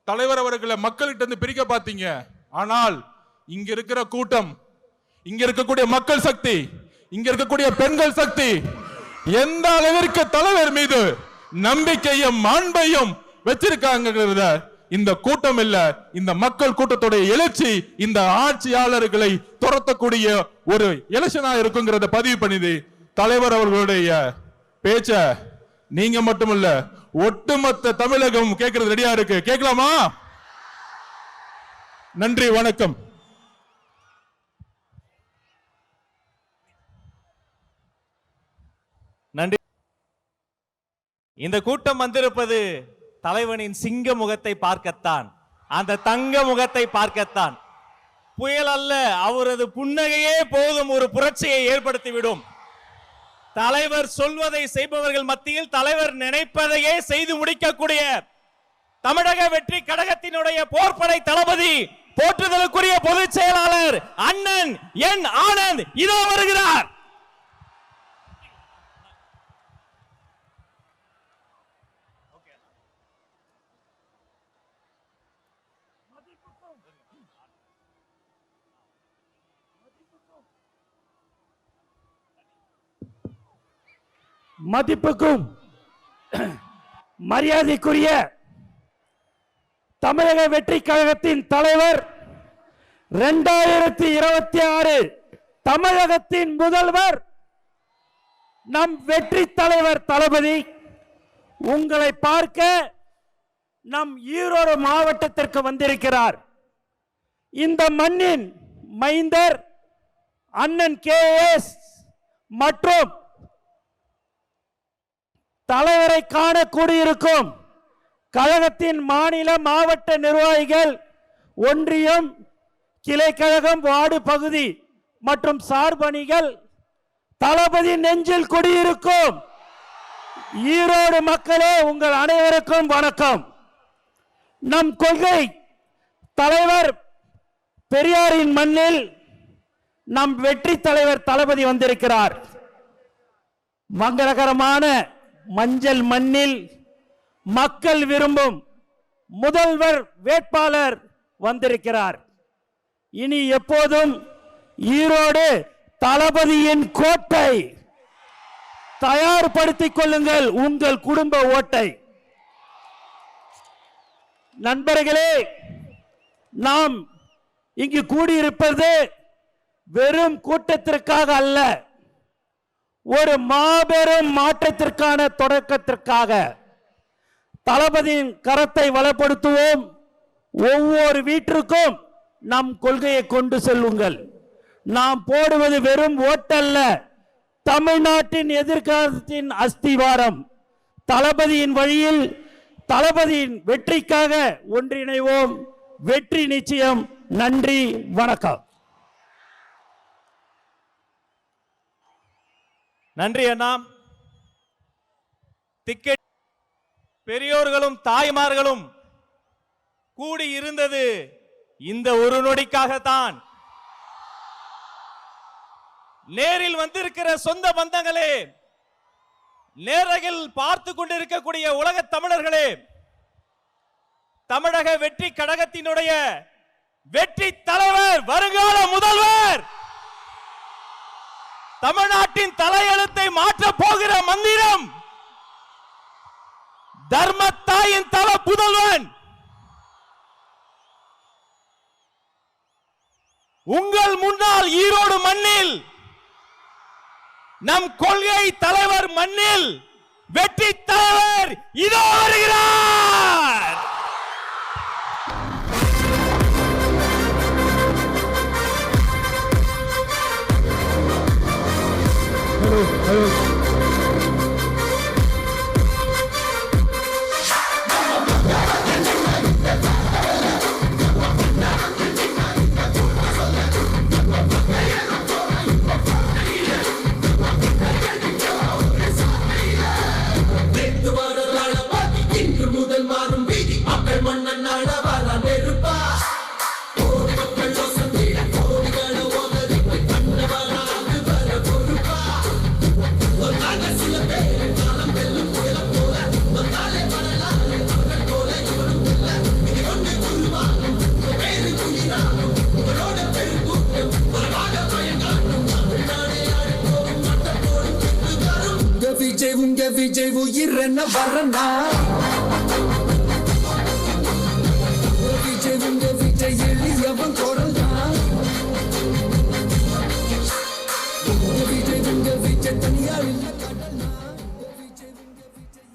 தலைவர் அவர்களை மக்கள்கிட்ட இருந்து பிரிக்க பார்த்தீங்க. ஆனால் இங்க இருக்கிற கூட்டம், இங்க இருக்கக்கூடிய மக்கள் சக்தி, இங்க இருக்கக்கூடிய பெண்கள் சக்தி எந்த அளவிற்கு தலைவர் மீது நம்பிக்கையும் அன்பையும் வச்சிருக்காங்க. இந்த கூட்டம் இல்ல, இந்த மக்கள் கூட்டத்துடைய எழுச்சி இந்த ஆட்சியாளர்களை துரத்தக்கூடிய ஒரு எலெக்ஷனா இருக்குங்கிறத பதிவு பண்ணிது. தலைவர் அவர்களுடைய பேச்ச நீங்க மட்டுமல்ல, ஒட்டுமொத்த தமிழகம் கேட்கறது ரெடியா இருக்கு. கேட்கலாமா? நன்றி, வணக்கம். நன்றி. இந்த கூட்டம் வந்திருப்பது தலைவனின் சிங்க முகத்தை பார்க்கத்தான், அந்த தங்க முகத்தை பார்க்கத்தான். புயல் அல்ல, அவரது புன்னகையே போதும் ஒரு புரட்சியை ஏற்படுத்திவிடும். தலைவர் சொல்வதை செய்பவர்கள் மத்தியில் தலைவர் நினைப்பதையே செய்து முடிக்கக்கூடிய தமிழக வெற்றி கழகத்தினுடைய போர்ப்படை தளபதி, போற்றுதலுக்குரிய பொதுச் செயலாளர் அண்ணன் என் ஆனந்த் இதோ வருகிறார். மதிப்புக்கும் மரியாதைக்குரிய தமிழக வெற்றி கழகத்தின் தலைவர், 2026 தமிழகத்தின் முதல்வர், நம் வெற்றி தலைவர் தளபதி உங்களை பார்க்க நம் ஈரோடு மாவட்டத்திற்கு வந்திருக்கிறார். இந்த மண்ணின் மைந்தர் அண்ணன் KS மற்றும் தலைவரை காண கூடியிருக்கும் கழகத்தின் மாநில மாவட்ட நிர்வாகிகள், ஒன்றியம், கிளை கழகம், வார்டு பகுதி மற்றும் சார்பணிகள், தளபதி நெஞ்சில் குடியிருக்கும் ஈரோடு மக்களே, உங்கள் அனைவருக்கும் வணக்கம். நம் கொள்கை தலைவர் பெரியாரின் மண்ணில் நம் வெற்றி தலைவர் தளபதி வந்திருக்கிறார். மங்களகரமான மஞ்சள் மண்ணில் மக்கள் விரும்பும் முதல்வர் வேட்பாளர் வந்திருக்கிறார். இனி எப்போதும் ஈரோடு தளபதியின் கோட்டை. தயார்படுத்திக் கொள்ளுங்கள் உங்கள் குடும்ப ஓட்டை. நண்பர்களே, நாம் இங்கு கூடியிருப்பது வெறும் கூட்டத்திற்காக அல்ல, ஒரு மாபெரும் மாற்றத்திற்கான தொடக்கத்திற்காக. தளபதியின் கரத்தை வளப்படுத்துவோம். ஒவ்வொரு வீட்டிற்கும் நம் கொள்கையை கொண்டு செல்லுங்கள். நாம் போடுவது வெறும் ஓட்டல்ல, தமிழ்நாட்டின் எதிர்காலத்தின் அஸ்திவாரம். தளபதியின் வழியில் தளபதியின் வெற்றிக்காக ஒன்றிணைவோம். வெற்றி நிச்சயம். நன்றி, வணக்கம். நன்றி அண்ணா. டிக்கெட் பெரியோர்களும் தாய்மார்களும் கூடி இருந்தது இந்த ஒரு நொடிக்காகத்தான். நேரில் வந்திருக்கிற சொந்த பந்தங்களே, நேரகில் பார்த்து கொண்டிருக்கக்கூடிய உலக தமிழர்களே, தமிழக வெற்றி கழகத்தினுடைய வெற்றி தலைவர், வருங்கால முதல்வர், தமிழ்நாட்டின் தலையெழுத்தை மாற்ற போகிற மந்திரம், தர்மத்தாயின் தல புதல்வன், உங்கள் முன்னால் ஈரோடு மண்ணில், நம் கொள்கை தலைவர் மண்ணில் வெற்றி தலைவர் இதோ வருகிறார். Hello hello. உங்க விஜய் உயிர் என்ன வரனா விஜய் உங்க விஜய் எளியவன் குரல்னா விஜய் உங்க விஜய் தனியார் இல்ல கடனா விஜய் உங்க விஜய்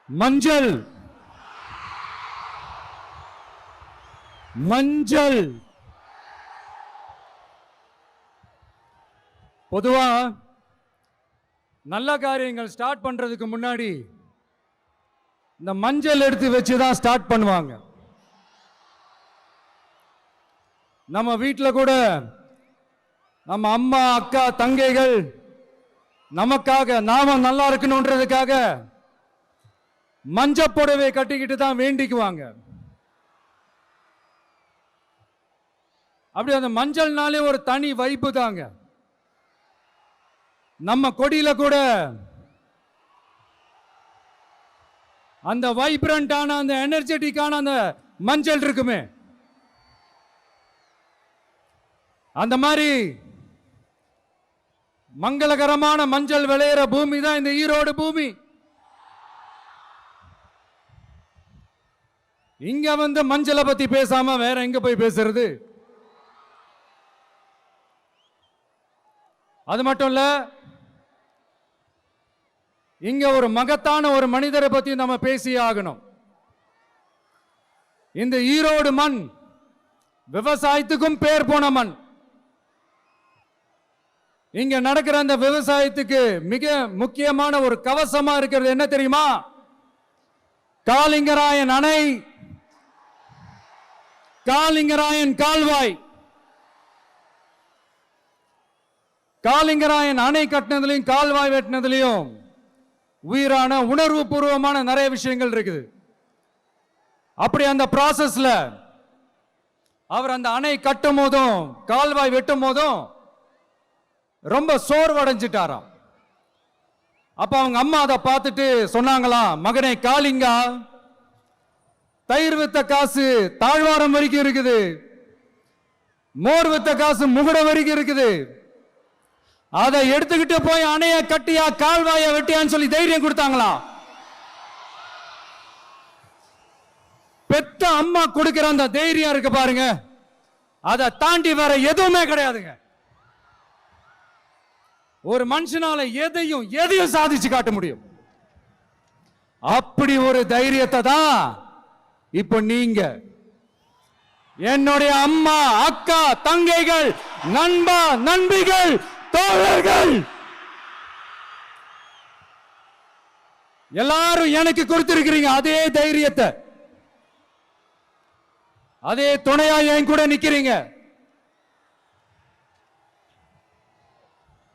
மஞ்சள் மஞ்சள் பொதுவா நல்ல காரியங்கள் ஸ்டார்ட் பண்றதுக்கு முன்னாடி இந்த மஞ்சள் எடுத்து வச்சு தான் ஸ்டார்ட் பண்ணுவாங்க. நம்ம வீட்டில் கூட நம்ம அம்மா அக்கா தங்கைகள் நமக்காக நாம நல்லா இருக்கணும்ன்றதுக்காக மஞ்ச புடவை கட்டிக்கிட்டு தான் வேண்டிக்குவாங்க. அப்படி அந்த மஞ்சள்னாலே ஒரு தனி வைப்பு தாங்க. நம்ம கொடியில கூட அந்த வைப்ரண்டான அந்த எனர்ஜெட்டிக்கான அந்த மஞ்சள் இருக்குமே, அந்த மாதிரி மங்களகரமான மஞ்சள் விளையிற பூமி தான் இந்த ஈரோடு பூமி. இங்க வந்து மஞ்சளை பத்தி பேசாம வேற எங்க போய் பேசுறது? அது மட்டும் இல்ல, இங்க ஒரு மகத்தான ஒரு மனிதரை பத்தி நம்ம பேசி ஆகணும். இந்த ஈரோடு மண் விவசாயத்துக்கும் பேர் போன மண். இங்க நடக்கிற அந்த விவசாயத்துக்கு மிக முக்கியமான ஒரு கவசமா இருக்கிறது என்ன தெரியுமா? காலிங்கராயன் அணை, காலிங்கராயன் கால்வாய். காலிங்கராயன் அணை கட்டினதுலையும் கால்வாய் வெட்டினதுலையும் உயிரான உணர்வு பூர்வமான நிறைய விஷயங்கள் இருக்குது. அப்படி அந்த ப்ராசஸ்ல அவர் அந்த அணை கட்டும் போதும் கால்வாய் வெட்டும் போதும் ரொம்ப சோர்வடைஞ்சிட்டாராம். அப்ப அவங்க அம்மா அதை பார்த்துட்டு சொன்னாங்களாம், மகனே காளிங்கா, தயிர் வித்த காசு தாழ்வாரம் வரைக்கும் இருக்குது, மோர் வித்த காசு முகுடம் வரைக்கும் இருக்குது, அதை எடுத்துக்கிட்டு போய் அணைய கட்டியா கால்வாய வெட்டியான்னு சொல்லி தைரியம் கொடுத்தாங்களாம். பெத்த அம்மா கொடுக்கிற அந்த தைரியம் இருக்கு பாருங்க, அதை தாண்டி வேற எதுவுமே கிடையாதுங்க. ஒரு மனுஷனால எதையும் சாதிச்சு காட்ட முடியும். அப்படி ஒரு தைரியத்தை தான் இப்போ நீங்க என்னுடைய அம்மா அக்கா தங்கைகள் நண்பா நண்பிகள் தோழர்கள் எல்லாரும் எனக்கு கொடுத்திருக்கிறீங்க. அதே தைரியத்தை, அதே துணையா என் கூட நிக்கிறீங்க.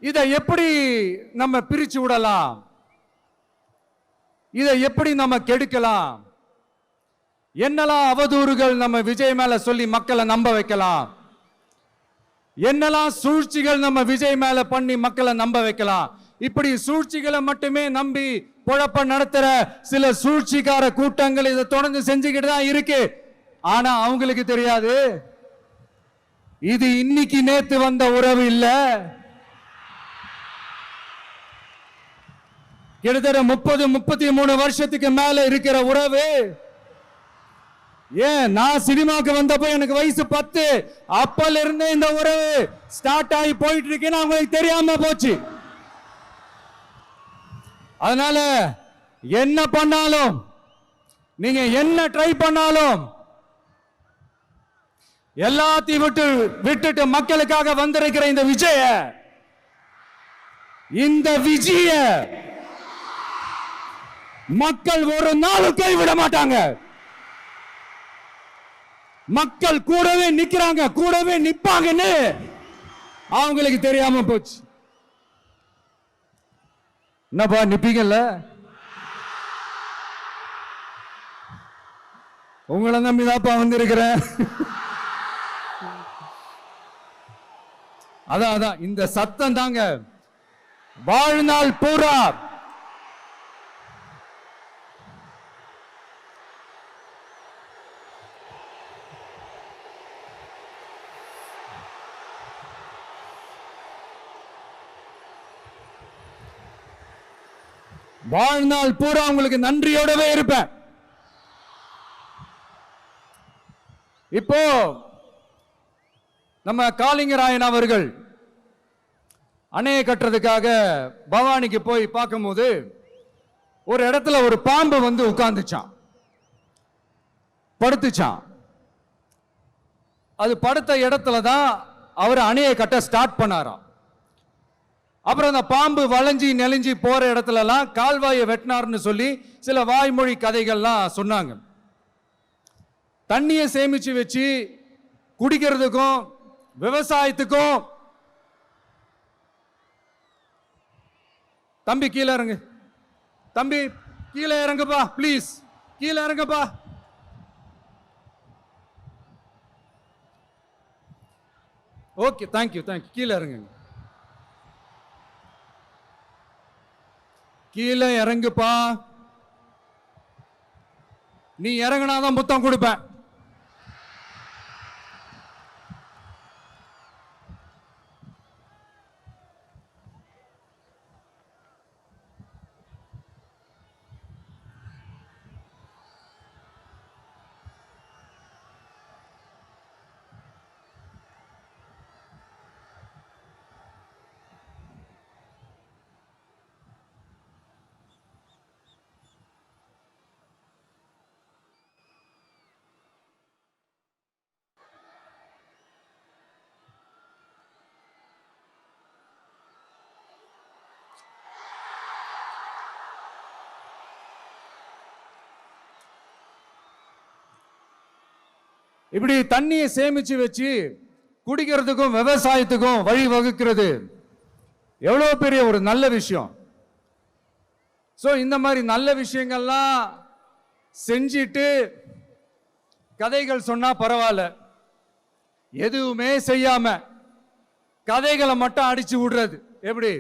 இதை எப்படி நம்ம பிரிச்சு விடலாம்? இதை எப்படி நம்ம கெடுக்கலாம்? என்னெல்லாம் அவதூறுகள் நம்ம விஜய் மேல சொல்லி மக்களை நம்ப வைக்கலாம்? என்னெல்லாம் சூழ்ச்சிகள் நம்ம விஜய் மேல பண்ணி மக்களை நம்ப வைக்கலாம்? இப்படி சூழ்ச்சிகளை மட்டுமே நம்பி பொழப்ப நடத்துற சில சூழ்ச்சிக்கார கூட்டங்கள் இதை தொடர்ந்து செஞ்சுக்கிட்டு தான் இருக்கு. ஆனா அவங்களுக்கு தெரியாது, இது இன்னைக்கு நேத்து வந்த உறவு இல்ல, கிட்டத்தட்ட 30-33 வருஷத்துக்கு மேல இருக்கிற உறவு. ஏன் நான் சினிமாக்கு வந்தப்போ எனக்கு வயசு 10, அப்பல இருந்தே இந்த உறவு ஸ்டார்ட் ஆகி போயிட்டு இருக்குன்னு அவங்களுக்கு தெரியாம போச்சு. அதனால என்ன பண்ணாலும், நீங்க என்ன ட்ரை பண்ணாலும், எல்லாத்தையும் விட்டுட்டு மக்களுக்காக வந்திருக்கிற இந்த விஜய மக்கள் ஒரு நாளும் கைவிட மாட்டாங்க. மக்கள் கூடவே நிக்கிறாங்க, கூடவே நிப்பாங்கன்னு அவங்களுக்கு தெரியாம போச்சு. என்னப்பா நிப்பீங்கல்ல? உங்களை நம்பிதாப்பா வந்திருக்கிறேன். அதான் இந்த சத்தம் தாங்க வாழ்நாள் பூரா உங்களுக்கு நன்றியோடவே இருப்பேன். இப்போ நம்ம காளிங்கராயன் அவர்கள் அணையை கட்டுறதுக்காக பவானிக்கு போய் பார்க்கும்போது ஒரு இடத்துல ஒரு பாம்பு வந்து உட்கார்ந்துச்சான், படுத்துச்சான். அது படுத்த இடத்துல தான் அவர் அணையை கட்ட ஸ்டார்ட் பண்ணாராம். அப்புறம் அந்த பாம்பு வளைஞ்சி நெளிஞ்சி போற இடத்துலலாம் கால்வாயை வெட்டினார்னு சொல்லி சில வாய்மொழி கதைகள்லாம் சொன்னாங்க. தண்ணியை சேமிச்சு வச்சு குடிக்கிறதுக்கும் விவசாயத்துக்கும். தம்பி கீழே இறங்கு, தம்பி கீழே இறங்குப்பா, ப்ளீஸ் கீழே இறங்குப்பா. ஓகே, தேங்க்யூ கீழே இறங்குங்க, கீழே இறங்குப்பா. நீ இறங்கினாதான் புத்தம் கொடுப்பேன். இப்படி தண்ணியை சேமிச்சு வச்சு குடிக்கிறதுக்கும் விவசாயத்துக்கும் வழி வகுக்கிறது எவ்வளவு பெரிய ஒரு நல்ல விஷயம். சோ இந்த மாதிரி நல்ல விஷயங்கள்லாம் செஞ்சிட்டு கதைகள் சொன்னா பரவாயில்ல, எதுவுமே செய்யாம கதைகளை மட்டும் அடிச்சு விடுறது எப்படி?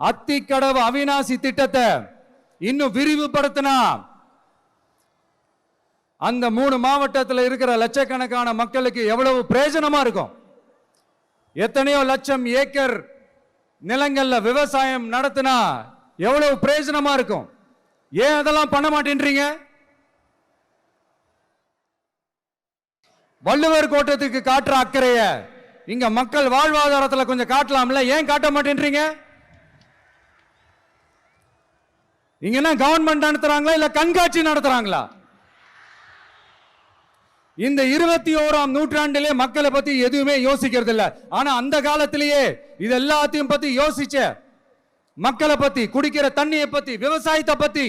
அத்திக்கடவு அவிநாசி திட்டத்தை இன்னும் விரிவுபடுத்தினா அந்த 3 மாவட்டத்தில் இருக்கிற லட்சக்கணக்கான மக்களுக்கு எவ்வளவு பிரயோஜனமா இருக்கும். எத்தனையோ லட்சம் ஏக்கர் நிலங்கள்ல விவசாயம் நடத்தினா எவ்வளவு பிரயோஜனமா இருக்கும். ஏன் அதெல்லாம் பண்ண மாட்டேன்றீங்க? வள்ளுவர் கோட்டத்துக்கு காட்டுற அக்கறைய இங்க மக்கள் வாழ்வாதாரத்தில் கொஞ்சம் காட்டலாம்ல, ஏன் காட்ட மாட்டேன்றீங்க? இங்க என்ன கவர்மெண்ட் நடத்துறாங்களா இல்ல கண்காட்சி நடத்துறாங்களா? இந்த 21ஆம் நூற்றாண்டிலே மக்களை பத்தி எதுவுமே யோசிக்கிறது இல்ல. ஆனா அந்த காலத்திலேயே இது எல்லாத்தையும் பத்தி யோசிச்ச மக்களை பத்தி, குடிக்கிற தண்ணியை பத்தி, விவசாயத்தை பத்தி,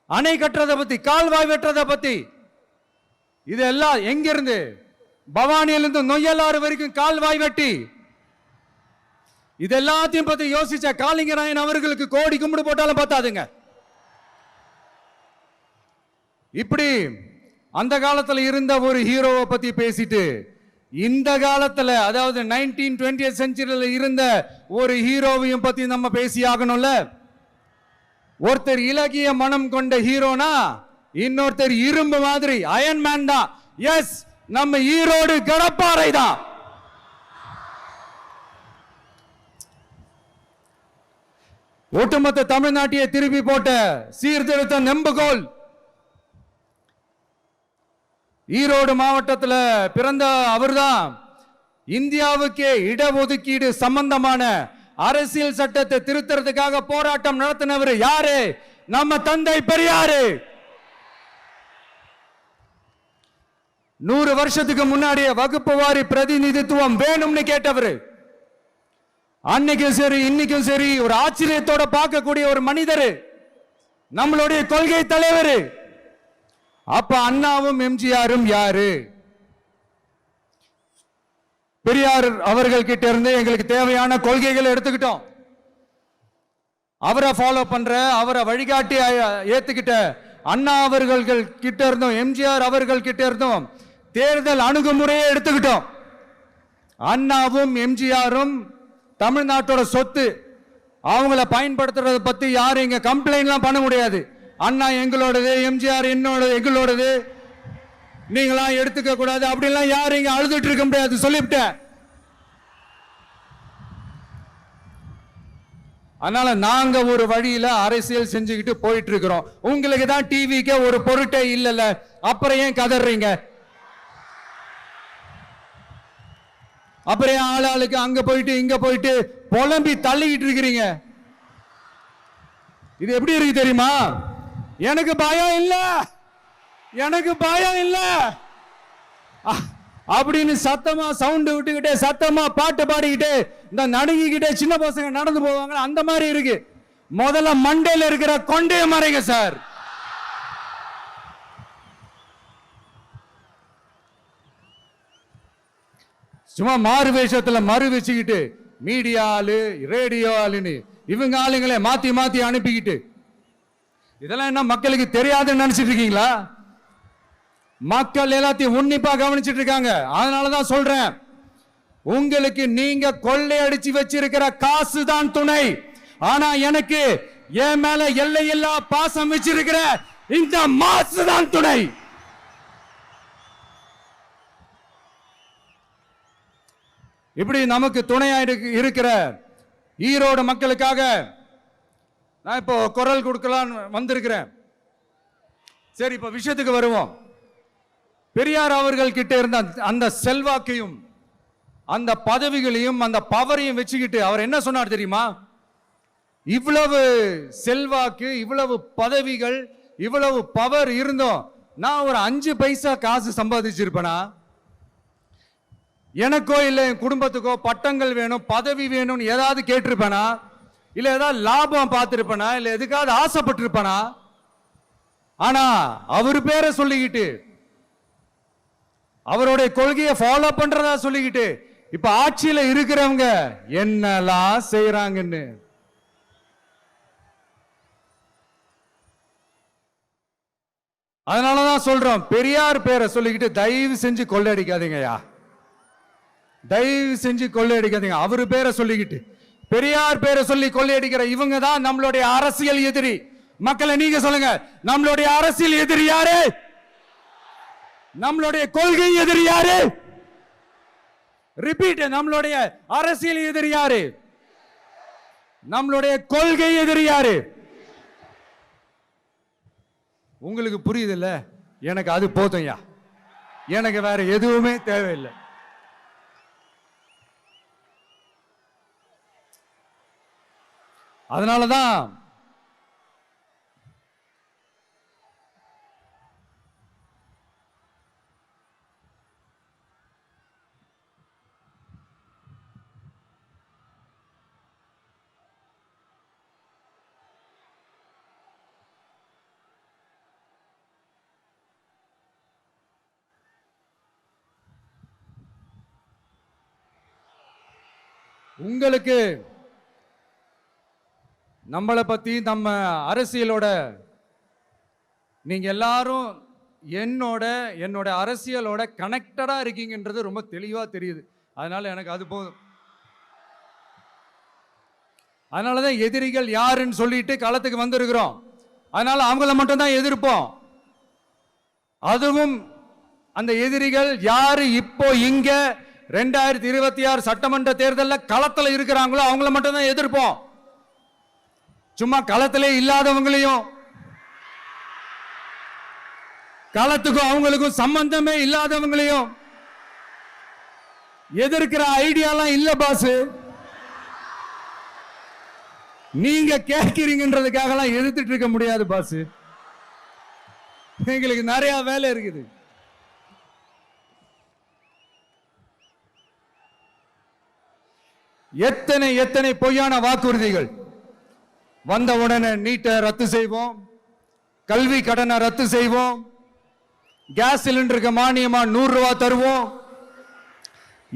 அணை கட்டுறதை பத்தி, கால்வாய் வெட்டுறதை பத்தி, இதெல்லாம் எங்கிருந்து? பவானியிலிருந்து நொய்யலாறு வரைக்கும் கால்வாய் வெட்டி இது எல்லாத்தையும் பத்தி யோசிச்ச காளிங்கராயன் அவர்களுக்கு கோடி கும்பிடு போட்டாலும் பார்த்தாதுங்க. இப்படி அந்த காலத்துல இருந்த ஒரு ஹீரோவை பத்தி பேசிட்டு இந்த காலத்துல, அதாவது 1920th செஞ்சுரியில இருந்த ஒரு ஹீரோவையும் பத்தி நம்ம பேசி ஆகணும்ல. ஒருத்தர் இலகிய மனம் கொண்ட ஹீரோனா இன்னொருத்தர் இரும்பு மாதிரி அயன்மேன் தான். எஸ், நம்ம ஈரோடு கடப்பாறை தான். ஒட்டுமொத்த தமிழ்நாட்டையே திருப்பி போட்ட சீர்திருத்த நெம்புகோல். ஈரோடு மாவட்டத்தில் பிறந்த அவர்தான் இந்தியாவுக்கே இடஒதுக்கீடு சம்பந்தமான அரசியல் சட்டத்தை திருத்தறதுக்காக போராட்டம் நடத்தினவர் யாரு? நம்ம தந்தை பெரியாரு. 100 வருஷத்துக்கு முன்னாடியே வகுப்பு வாரி பிரதிநிதித்துவம் வேணும்னு கேட்டவர். அன்னைக்கும் சரி இன்னைக்கும் சரி ஒரு ஆச்சரியத்தோட பார்க்கக்கூடிய ஒரு மனிதர், நம்மளுடைய கொள்கை தலைவர். அப்ப அண்ணாவும் எம்ஜிஆரும் யாரு? பெரியார் அவர்கள் கிட்ட இருந்து எங்களுக்கு தேவையான கொள்கைகளை எடுத்துக்கிட்டோம். அவரை ஃபாலோ பண்ற, அவரை வழிகாட்டி ஏத்துக்கிட்ட அண்ணா அவர்கள் கிட்ட இருந்தோம், எம்ஜிஆர் அவர்கள் கிட்ட இருந்தோம் தேர்தல் அணுகுமுறையை எடுத்துக்கிட்டோம். அண்ணாவும் எம்ஜிஆரும் தமிழ்நாட்டோட சொத்து. அவங்கள பயன்படுத்துறத பத்தி யாரும் இங்க கம்ப்ளைண்ட்லாம் பண்ண முடியாது. அண்ணா எங்களோடது, எம்ஜிஆர் எங்களோடது, நீங்களாம் எடுத்துக்க கூடாது அப்படிலாம் யாரும் இங்க அழுதுட்டு இருக்க முடியாது, சொல்லிவிட்டேன். அதனால நாங்க ஒரு வழியில அரசியல் செஞ்சுக்கிட்டு போயிட்டு இருக்கிறோம். உங்களுக்கு தான் டிவிக்கு ஒரு பொருட்டே இல்லல, அப்புறம் ஏன் கதறீங்க? அப்புறம் ஆளாளுக்கு அங்க போயிட்டு இங்க போயிட்டு புலம்பி தள்ளிக்கிட்டு இருக்கிறீங்க. இது எப்படி இருக்கு தெரியுமா? எனக்கு பயம் இல்ல, எனக்கு பயம் இல்ல அப்படின்னு சத்தமா சவுண்ட் விட்டுக்கிட்டே சத்தமா பாட்டு பாடிக்கிட்டு இந்த நடுங்கிக்கிட்டே சின்ன பசங்க நடந்து போவாங்க, அந்த மாதிரி இருக்கு. முதல்ல மண்டையில இருக்கிற கொண்டே மறைங்க சார். சும்மா மாறு வேஷத்துல மறு வச்சுக்கிட்டு மீடியா ஆளு, ரேடியோ ஆளுன்னு இவங்க ஆளுங்களே மாத்தி மாத்தி அனுப்பிக்கிட்டு இதெல்லாம் என்ன மக்களுக்கு தெரியாதுன்னு நினைச்சிட்டு இருக்கீங்களா? மக்கள் எல்லாத்தையும் உன்னிப்பா கவனிச்சிட்டு இருக்காங்க. அதனாலதான் சொல்றேன், உங்களுக்கு நீங்க கொள்ளையடிச்சு வச்சிருக்கிற காசு தான் துணை. ஆனா எனக்கு என் மேல எல்லையில்லா பாசம் வச்சிருக்கிற இந்த மாசு தான் துணை. இப்படி நமக்கு துணையா இருக்கிற ஈரோடு மக்களுக்காக நான் இப்போ குரல் கொடுக்கலாம் வந்திருக்கிறேன். சரி, இப்ப விஷயத்துக்கு வருவோம். பெரியார் அவர்கள் கிட்ட இருந்த அந்த செல்வாக்கையும் அந்த பதவிகளையும் அந்த பவரையும் வச்சுக்கிட்டு அவர் என்ன சொன்னார் தெரியுமா? இவ்வளவு செல்வாக்கு, இவ்வளவு பதவிகள், இவ்வளவு பவர் இருந்தோம் நான் ஒரு 5 பைசா காசு சம்பாதிச்சிருப்பேனா? எனக்கோ இல்ல என் குடும்பத்துக்கோ பட்டங்கள் வேணும், பதவி வேணும்னு ஏதாவது கேட்டிருப்பேனா? இல்ல ஏதாவது லாபம் பார்த்திருப்பேனா? இல்ல எதுக்காவது ஆசைப்பட்டிருப்பேனா? ஆனா அவர் பேரை சொல்லிக்கிட்டு அவருடைய கொள்கையை ஃபாலோ பண்றதா சொல்லிக்கிட்டு இப்ப ஆட்சியில இருக்கிறவங்க என்னெல்லாம் செய்யறாங்கன்னு அதனாலதான் சொல்றோம், பெரியார் பேரை சொல்லிக்கிட்டு தயவு செஞ்சு கொள்ளையடிக்காதீங்கயா, தயவு செஞ்சு கொள்ளையடிக்காதீங்க. அவரு பேரை சொல்லிக்கிட்டு பெரியார் பேரை சொல்லி கொள்ளையடிக்கிற இவங்க தான் நம்மளுடைய அரசியல் எதிரி. மக்களை நீங்க சொல்லுங்க, நம்மளுடைய அரசியல் எதிரி யாரு? நம்மளுடைய கொள்கை எதிரி யாரு? ரிப்பீட், நம்மளுடைய அரசியல் எதிரி யாரு? நம்மளுடைய கொள்கை எதிரி யாரு? உங்களுக்கு புரியுது இல்ல? எனக்கு அது போதும்யா, எனக்கு வேற எதுவுமே தேவையில்லை. அதனாலதான் உங்களுக்கு நம்மளை பத்தி நம்ம அரசியலோட நீங்க எல்லாரும் என்னோட அரசியலோட கனெக்டடா இருக்கீங்கன்றது ரொம்ப தெளிவா தெரியுது. அதனால எனக்கு அது போதும். அதனாலதான் எதிரிகள் யாருன்னு சொல்லிட்டு களத்துக்கு வந்திருக்கிறோம். அதனால அவங்கள மட்டும் தான் எதிர்ப்போம். அதுவும் அந்த எதிரிகள் யாரு இப்போ இங்க 2026 சட்டமன்ற தேர்தலில் களத்தில் இருக்கிறாங்களோ அவங்கள மட்டும் தான் எதிர்ப்போம். சும்மா களத்திலே இல்லாதவங்களையும், களத்துக்கும் அவங்களுக்கும் சம்பந்தமே இல்லாதவங்களையும் எதிர்க்கிற ஐடியாலாம் இல்ல பாஸ். நீங்க கேட்கிறீங்கன்றதுக்காக எதிர்த்துட்டு இருக்க முடியாது பாஸ். எங்களுக்கு நிறைய வேலை இருக்குது. எத்தனை எத்தனை பொய்யான வாக்குறுதிகள். வந்த உடனே நீட்டை ரத்து செய்வோம், கல்வி கடனை ரத்து செய்வோம், கேஸ் சிலிண்டருக்கு மானியமா 100 ரூபாய் தருவோம்,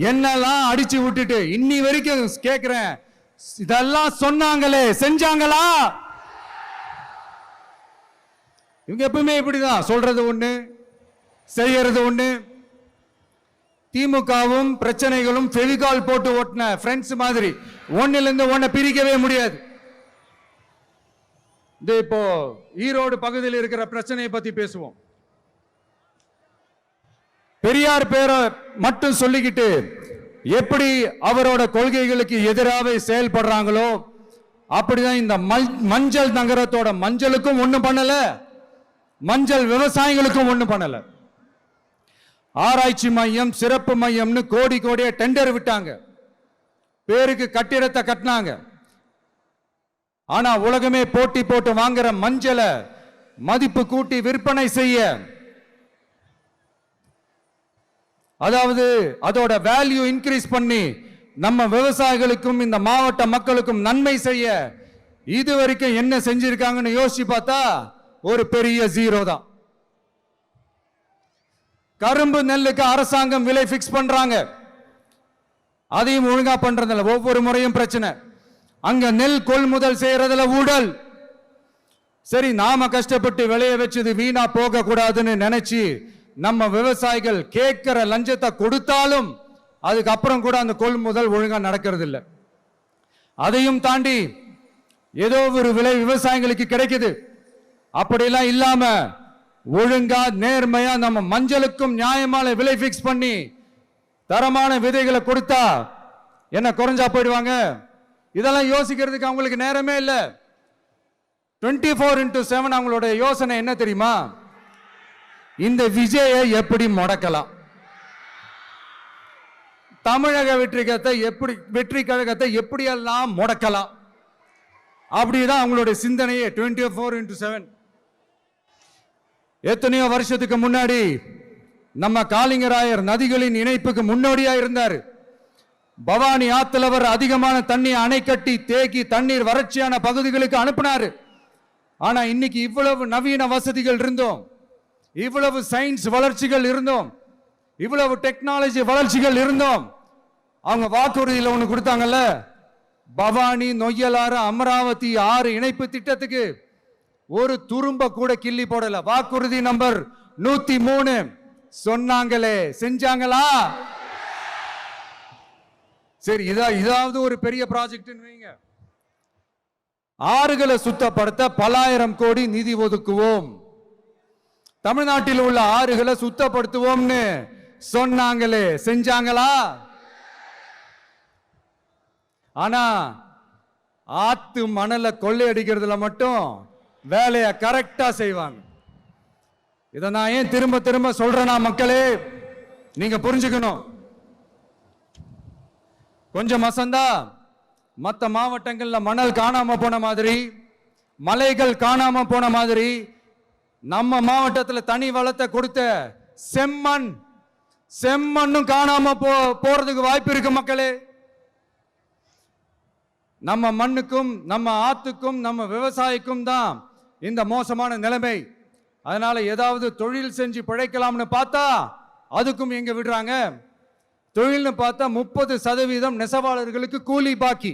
என்னெல்லாம் அடிச்சு விட்டுட்டு இன்னி வரைக்கும் கேட்கிறேன், இதெல்லாம் சொன்னாங்களே செஞ்சாங்களா? இவங்க எப்பவுமே இப்படிதான், சொல்றது ஒண்ணு செய்யறது ஒண்ணு. திமுகவும் பிரச்சனைகளும் ஃபெவிகால் போட்டு ஓட்டின ஃப்ரெண்ட்ஸ் மாதிரி ஒன்னில இருந்து ஒன்ன பிரிக்கவே முடியாது. இப்போ ஈரோடு பகுதியில் இருக்கிற பிரச்சனையை பத்தி பேசுவோம். பெரியார் பேரை மட்டும் சொல்லிக்கிட்டு எப்படி அவரோட கொள்கைகளுக்கு எதிராக செயல்படுறாங்களோ அப்படிதான் இந்த மஞ்சள் நகரத்தோட மஞ்சளுக்கும் ஒண்ணும் பண்ணல, மஞ்சள் விவசாயிகளுக்கும் ஒண்ணும் பண்ணல. ஆராய்ச்சி மையம், சிறப்பு மையம்னு கோடி கோடியா டெண்டர் விட்டாங்க, பேருக்கு கட்டிடத்தை கட்டினாங்க. ஆனா உலகமே போட்டி போட்டு வாங்குற மஞ்சளை மதிப்பு கூட்டி விற்பனை செய்ய, அதாவது அதோட வேல்யூ இன்க்ரீஸ் பண்ணி நம்ம விவசாயிகளுக்கும் இந்த மாவட்ட மக்களுக்கும் நன்மை செய்ய இதுவரைக்கும் என்ன செஞ்சிருக்காங்கன்னு யோசிச்சு பார்த்தா ஒரு பெரிய ஜீரோ தான். கரும்பு நெல்லுக்கு அரசாங்கம் விலை பிக்ஸ் பண்றாங்க, அதையும் ஒழுங்கா பண்றதில்ல, ஒவ்வொரு முறையும் பிரச்சனை. அங்க நெல் கொள்முதல் செய்யறதுல ஊழல். சரி, நாம கஷ்டப்பட்டு விளைய வச்சது வீணா போக கூடாதுன்னு நினைச்சு நம்ம விவசாயிகள் கேட்கிற லஞ்சத்தை கொடுத்தாலும் அதுக்கப்புறம் கூட அந்த கொள்முதல் ஒழுங்கா நடக்கிறது இல்லை. அதையும் தாண்டி ஏதோ ஒரு விலை விவசாயிகளுக்கு கிடைக்குது. அப்படிலாம் இல்லாம ஒழுங்கா நேர்மையா நம்ம மஞ்சளுக்கும் நியாயமான விலை பிக்ஸ் பண்ணி தரமான விதைகளை கொடுத்தா என்ன குறைஞ்சா போயிடுவாங்க? இதெல்லாம் யோசிக்கிறதுக்கு அவங்களுக்கு நேரமே இல்லை. 24x7 அவங்களோட யோசனை என்ன தெரியுமா? இந்த விஜயை எப்படி முடக்கலாம், தமிழக வெற்றி கழகத்தை எப்படியெல்லாம் முடக்கலாம், அப்படிதான் அவங்களுடைய சிந்தனையே 24x7. எத்தனையோ வருஷத்துக்கு முன்னாடி நம்ம காளிங்கராயர் நதிகளின் இணைப்புக்கு முன்னோடியா இருந்தார். பவானி ஆத்துல அவர் அதிகமான தண்ணி அணை கட்டி தேக்கி தண்ணீர் வறட்சியான பகுதிகளுக்கு அனுப்பினாரு. ஆனா இன்னைக்கு இவ்வளவு நவீன வசதிகள் இருந்தோம், இவ்வளவு சயின்ஸ் வளர்ச்சிகள் இருந்தோம், இவ்வளவு டெக்னாலஜி வளர்ச்சிகள் இருந்தோம், அவங்க வாக்குறுதியில் ஒண்ணு கொடுத்தாங்கல்ல, பவானி நொய்யலாறு அமராவதி 6 இணைப்பு திட்டத்துக்கு ஒரு துரும்ப கூட கிள்ளி போடல. வாக்குறுதி நம்பர் 103 சொன்னாங்களே செஞ்சாங்களா? சரி, இதாவது ஒரு பெரிய ப்ராஜெக்ட் வைங்க. ஆறுகளை சுத்தப்படுத்த பல்லாயிரம் கோடி நிதி ஒதுக்குவோம், தமிழ்நாட்டில் உள்ள ஆறுகளை சுத்தப்படுத்துவோம்னு சொன்னாங்களே செஞ்சாங்களா? ஆனா ஆத்து மணலை கொள்ளையடிக்கிறதுல மட்டும் வேலையை கரெக்டா செய்வாங்க. இதை நான் ஏன் திரும்ப திரும்ப சொல்றேன்னா, மக்களே நீங்க புரிஞ்சுக்கணும். கொஞ்சம் மசந்தா மற்ற மாவட்டங்கள்ல மணல் காணாம போன மாதிரி, மலைகள் காணாம போன மாதிரி, நம்ம மாவட்டத்தில் தனி வளத்தை கொடுத்த செம்மண்ணும் காணாம போறதுக்கு வாய்ப்பு இருக்கு மக்களே. நம்ம மண்ணுக்கும் நம்ம ஆத்துக்கும் நம்ம விவசாயிக்கும் தான் இந்த மோசமான நிலைமை. அதனால ஏதாவது தொழில் செஞ்சு பிழைக்கலாம்னு பார்த்தா அதுக்கும் எங்க விடுறாங்க. தொழில்னு பார்த்தா 30% நெசவாளர்களுக்கு கூலி பாக்கி.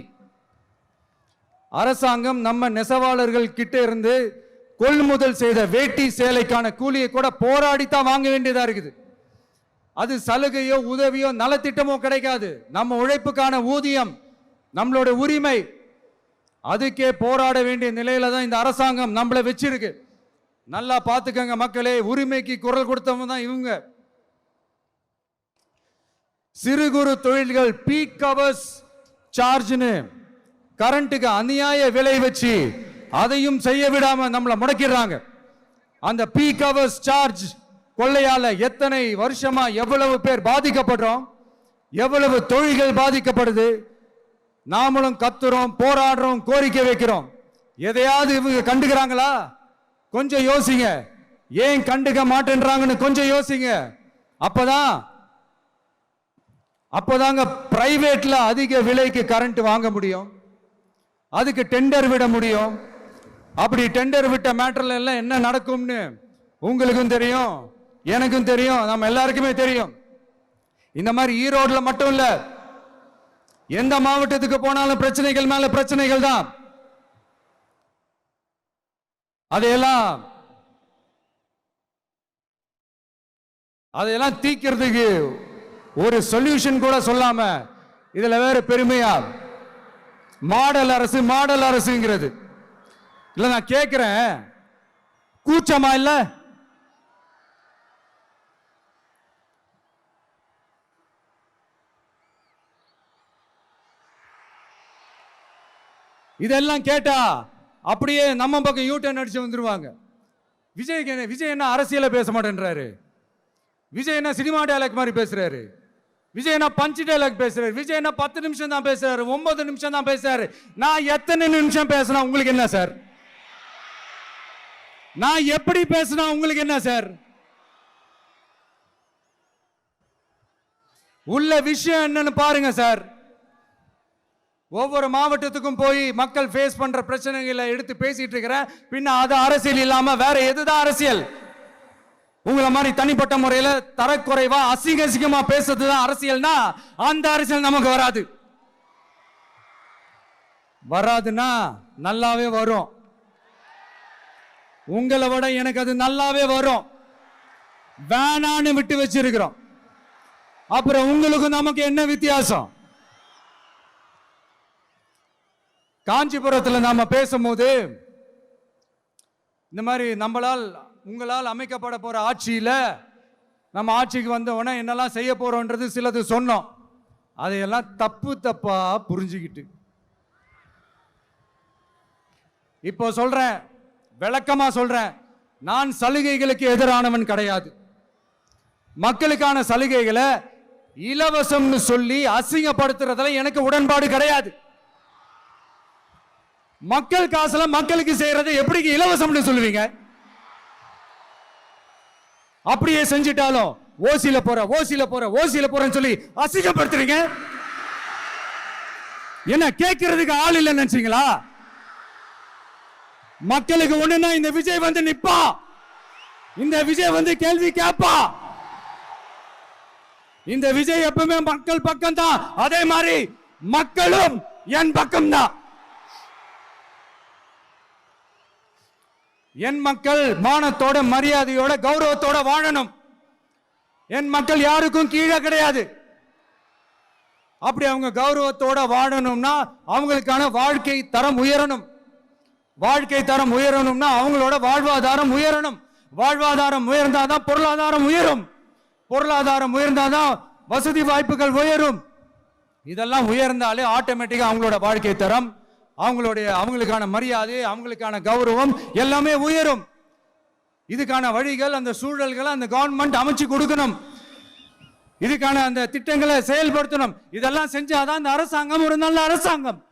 அரசாங்கம் நம்ம நெசவாளர்கள் கிட்ட இருந்து கொள்முதல் செய்த வேட்டி சேலைக்கான கூலியை கூட போராடித்தான் வாங்க வேண்டியதா இருக்குது. அது சலுகையோ உதவியோ நலத்திட்டமோ கிடைக்காது. நம்ம உழைப்புக்கான ஊதியம், நம்மளோட உரிமை, அதுக்கே போராட வேண்டிய நிலையில தான் இந்த அரசாங்கம் நம்மளை வச்சிருக்கு. நல்லா பார்த்துக்கங்க மக்களே, உரிமைக்கு குரல் கொடுத்தவங்க தான் இவங்க. சிறு குறு தொழில்கள் பீக் ஹவர்ஸ் சார்ஜ்னு கரண்ட்டுக்கு அநியாய விலை வச்சு அதையும் செய்ய விடாம நம்மளை முடக்கிடுறாங்க. அந்த பீக் ஹவர்ஸ் சார்ஜ் கொள்ளையால எத்தனை வருஷமா எவ்வளவு பேர் பாதிக்கப்படுறோம், எவ்வளவு தொழில்கள் பாதிக்கப்படுது. நாமளும் கத்துறோம், போராடுறோம், கோரிக்கை வைக்கிறோம். எதையாவது இவங்க கண்டுக்கிறாங்களா? கொஞ்சம் யோசிங்க. ஏன் கண்டுக்க மாட்டேன்றாங்கன்னு கொஞ்சம் யோசிங்க. அப்பதாங்க பிரைவேட்ல அதிக விலைக்கு கரண்ட் வாங்க முடியும், அதுக்கு டெண்டர் விட முடியும். அப்படி டெண்டர் விட்ட மேட்டர்ல எல்லாம் என்ன நடக்கும்னு உங்களுக்கும் தெரியும், எனக்கும் தெரியும், நம்ம எல்லாருக்குமே தெரியும். இந்த மாதிரி ஈரோடுல மட்டும் இல்ல, எந்த மாவட்டத்துக்கு போனாலும் பிரச்சனைகள் மேல பிரச்சனைகள் தான். அதையெல்லாம் தீக்கிறதுக்கு ஒரு சொல்யூஷன் கூட சொல்லாம இதுல வேற பெருமையா மாடல் அரசு மாடல் அரசுங்கிறது. இல்ல நான் கேட்கிறேன், கூச்சமா இல்ல? இதெல்லாம் கேட்டா அப்படியே நம்ம பக்கம் யூட்டர்ன் அடிச்சு வந்துருவாங்க. விஜய் என்ன அரசியல பேச மாட்டேன்றாரு, விஜய் என்ன சினிமா டயலாக் மாதிரி பேசுறாரு, விஜய் என்ன பஞ்ச் டயலாக் பேசுறாரு, விஜய் என்ன 10 நிமிஷம் தான் பேசுறாரு, 9 நிமிஷம் தான் பேசுறாரு. நான் எத்தனை நிமிஷம் பேசினா உங்களுக்கு என்ன சார்? நான் எப்படி பேசினா உங்களுக்கு என்ன சார்? உள்ள விஷயம் என்னன்னு பாருங்க சார். ஒவ்வொரு மாவட்டத்துக்கும் போய் மக்கள் ஃபேஸ் பண்ற பிரச்சனைகளை எடுத்து பேசிட்டு இருக்கிறேன். பின்ன அது அரசியல் இல்லாம வேற எதுதான் அரசியல்? உங்களை மாதிரி தனிப்பட்ட முறையில தரக்குறைவா அசிங்கமா பேசுறதுதான் அரசியல்னா அந்த அரசியல் நமக்கு வராது. வராதுன்னா நல்லாவே வரும். உங்களை விட எனக்கு அது நல்லாவே வரும். வேணான்னு விட்டு வச்சிருக்கிறோம். அப்புறம் உங்களுக்கு நமக்கு என்ன வித்தியாசம்? காஞ்சிபுரத்தில் நாம பேசும்போது இந்த மாதிரி உங்களால் அமைக்கப்பட போற ஆட்சியில நம்ம ஆட்சிக்கு வந்த உடனே என்னெல்லாம் செய்ய போறோம்ன்றது சிலது சொன்னோம். அதையெல்லாம் தப்பா புரிஞ்சுக்கிட்டு இப்போ சொல்றேன், விளக்கமா சொல்றேன், நான் சலுகைகளுக்கு எதிரானவன் கிடையாது. மக்களுக்கான சலுகைகளை இலவசம்னு சொல்லி அசிங்கப்படுத்துறதுல எனக்கு உடன்பாடு கிடையாது. மக்கள் காசுல மக்களுக்கு செய்யறது எப்படி இலவசம்னு சொல்லுவீங்க? அப்படியே செஞ்சிட்டாலும் ஓசில போறேன்னு சொல்லி அசிங்கப்படுத்துறீங்க. என்ன கேட்கறதுக்கு ஆள் இல்லைன்னு நினைச்சீங்களா? மக்களுக்கு ஒண்ணுன்னா இந்த விஜய் வந்து நிப்பா, இந்த விஜய் வந்து கேள்வி கேட்பா. இந்த விஜய் எப்பவுமே மக்கள் பக்கம் தான், அதே மாதிரி மக்களும் என் பக்கம் தான். என் மக்கள் மானத்தோட மரியாதையோட கௌரவத்தோட வாழணும். என் மக்கள் யாருக்கும் கீழே கிடையாது. அப்படி அவங்க கௌரவத்தோட வாழணும்னா அவங்களுக்கான வாழ்க்கை தரம் உயரணும். வாழ்க்கை தரம் உயரணும்னா அவங்களோட வாழ்வாதாரம் உயரணும். வாழ்வாதாரம் உயர்ந்தாதான் பொருளாதாரம் உயரும். பொருளாதாரம் உயர்ந்தாதான் வசதி வாய்ப்புகள் உயரும். இதெல்லாம் உயர்ந்தாலே ஆட்டோமேட்டிக்கா அவங்களோட வாழ்க்கை தரம், அவங்களுக்கான மரியாதை, அவங்களுக்கான கௌரவம் எல்லாமே உயரும். இதுக்கான வழிகள், அந்த சூழல்களை அந்த கவர்மெண்ட் அமைச்சு கொடுக்கணும். இதுக்கான அந்த திட்டங்களை செயல்படுத்தணும். இதெல்லாம் செஞ்சாதான் இந்த அரசாங்கம் ஒரு நல்ல அரசாங்கம்.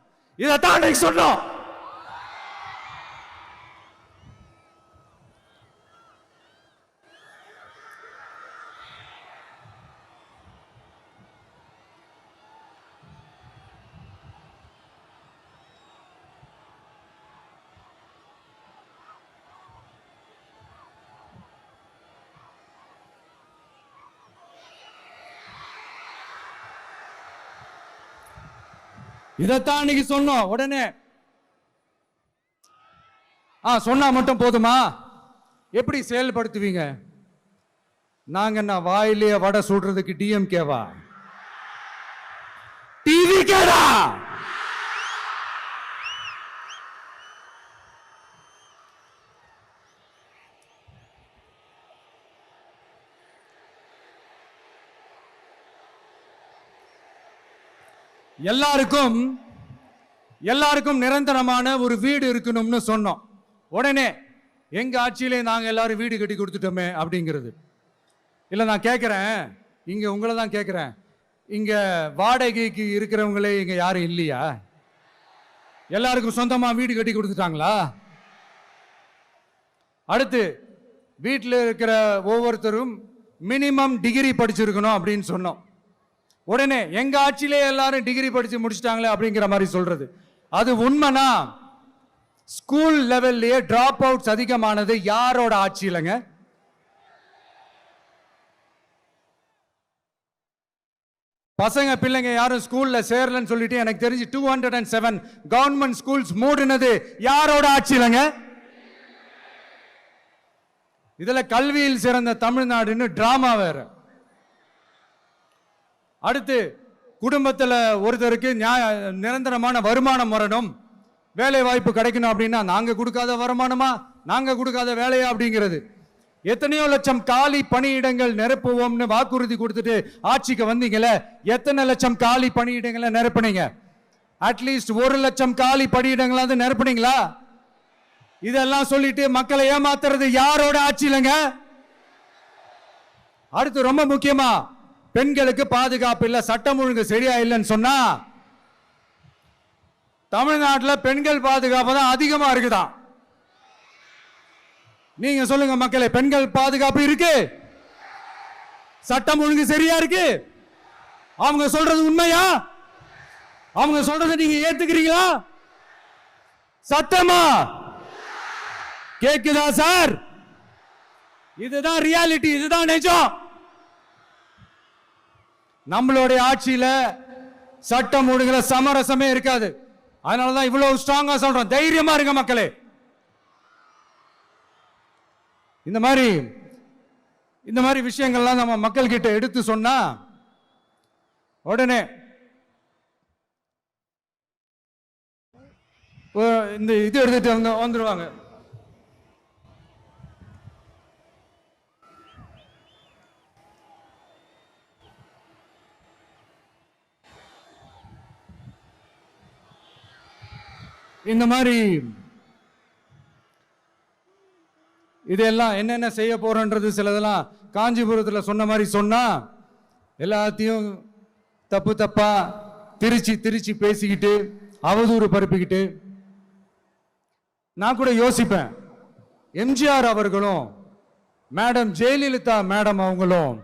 இதைத்தான் சொல்றோம். இதைத்தான் இன்னைக்கு சொன்னோம். உடனே சொன்னா மட்டும் போதுமா? எப்படி செயல்படுத்துவீங்க? நாங்க என்ன வாயிலேயே வடை சுடுறதுக்கு டிஎம்கேவா? டிவி கேடா? எல்லாருக்கும் நிரந்தரமான ஒரு வீடு இருக்கணும்னு சொன்னோம். உடனே எங்க ஆட்சியிலே நாங்க எல்லாரும் வீடு கட்டி கொடுத்துட்டோமே அப்படிங்கிறது. இல்ல நான் கேட்கிறேன், இங்க உங்களை தான் கேட்கிறேன், இங்க வாடகைக்கு இருக்கிறவங்களே இங்க யாரும் இல்லையா? எல்லாருக்கும் சொந்தமா வீடு கட்டி கொடுத்துட்டாங்களா? அடுத்து வீட்டில் இருக்கிற ஒவ்வொருத்தரும் மினிமம் டிகிரி படிச்சிருக்கணும் அப்படின்னு சொன்னோம். உடனே எங்க ஆட்சியிலே எல்லாரும் டிகிரி படிச்சு முடிச்சிட்டாங்களே அப்படிங்கிற மாதிரி சொல்றது. அது உண்மைனா ஸ்கூல் லெவல்லையே டிராப் அவுட்ஸ் அதிகமானது யாரோட ஆட்சியிலங்க? பசங்க பிள்ளைங்க யாரும் ஸ்கூல்ல சேரலன்னு சொல்லிட்டு எனக்கு தெரிஞ்சு 207 கவர்மெண்ட் ஸ்கூல்ஸ் மூடினது யாரோட ஆட்சியிலங்க? இதுல கல்வியில் சிறந்த தமிழ்நாடுன்னு டிராமா வேற. அடுத்து குடும்பத்துல ஒருத்தருக்கு நிரந்தரமான வருமானம் வரணும், வேலை வாய்ப்பு கிடைக்கணும் அப்படின்னா நாங்க கொடுக்காத வருமானமா, நாங்க கொடுக்காத வேலையா அப்படிங்கிறது. எத்தனையோ லட்சம் காலி பணியிடங்கள் நிரப்புவோம்னு வாக்குறுதி கொடுத்துட்டு ஆட்சிக்கு வந்தீங்கல்ல, எத்தனை லட்சம் காலி பணியிடங்களை நிரப்புனீங்க? அட்லீஸ்ட் 1 லட்சம் காலி பணியிடங்களாவது நிரப்புனீங்களா? இதெல்லாம் சொல்லிட்டு மக்களை ஏமாத்துறது யாரோட ஆட்சியிலங்க? அடுத்து ரொம்ப முக்கியமா, பெண்களுக்கு பாதுகாப்பு இல்ல, சட்டம் ஒழுங்கு சரியா இல்லைன்னு சொன்னா தமிழ்நாட்டில் பெண்கள் பாதுகாப்பு தான் அதிகமா இருக்குதான். நீங்க சொல்லுங்க மக்களே, பெண்கள் பாதுகாப்பு இருக்கு? சட்டம் ஒழுங்கு சரியா இருக்கு? அவங்க சொல்றது உண்மையா? அவங்க சொல்றதை நீங்க ஏத்துக்கிறீங்களா? சத்தமா கேக்குதா சார்? இதுதான் ரியாலிட்டி, இதுதான் நிஜம். நம்மளுடைய ஆட்சியில சட்டம் ஒழுங்குல சமரசமே இருக்காது. அதனாலதான் இவ்வளவு ஸ்ட்ராங்கா சொல்றோம், தைரியமா இருங்க மக்களே. இந்த மாதிரி விஷயங்கள்லாம் நம்ம மக்கள் கிட்ட எடுத்து சொன்னா உடனே இந்த இது எடுத்துட்டு வந்துருவாங்க. இந்த மாதிரி இதெல்லாம் என்னென்ன செய்ய போறோன்றது சிலதெல்லாம் காஞ்சிபுரத்தில் சொன்ன மாதிரி சொன்னா எல்லாத்தையும் தப்பா திருச்சி பேசிக்கிட்டு அவதூறு பரப்பிக்கிட்டு. நான் கூட யோசிப்பேன், எம்ஜிஆர் அவர்களும் மேடம் ஜெயலலிதா மேடம் அவங்களும்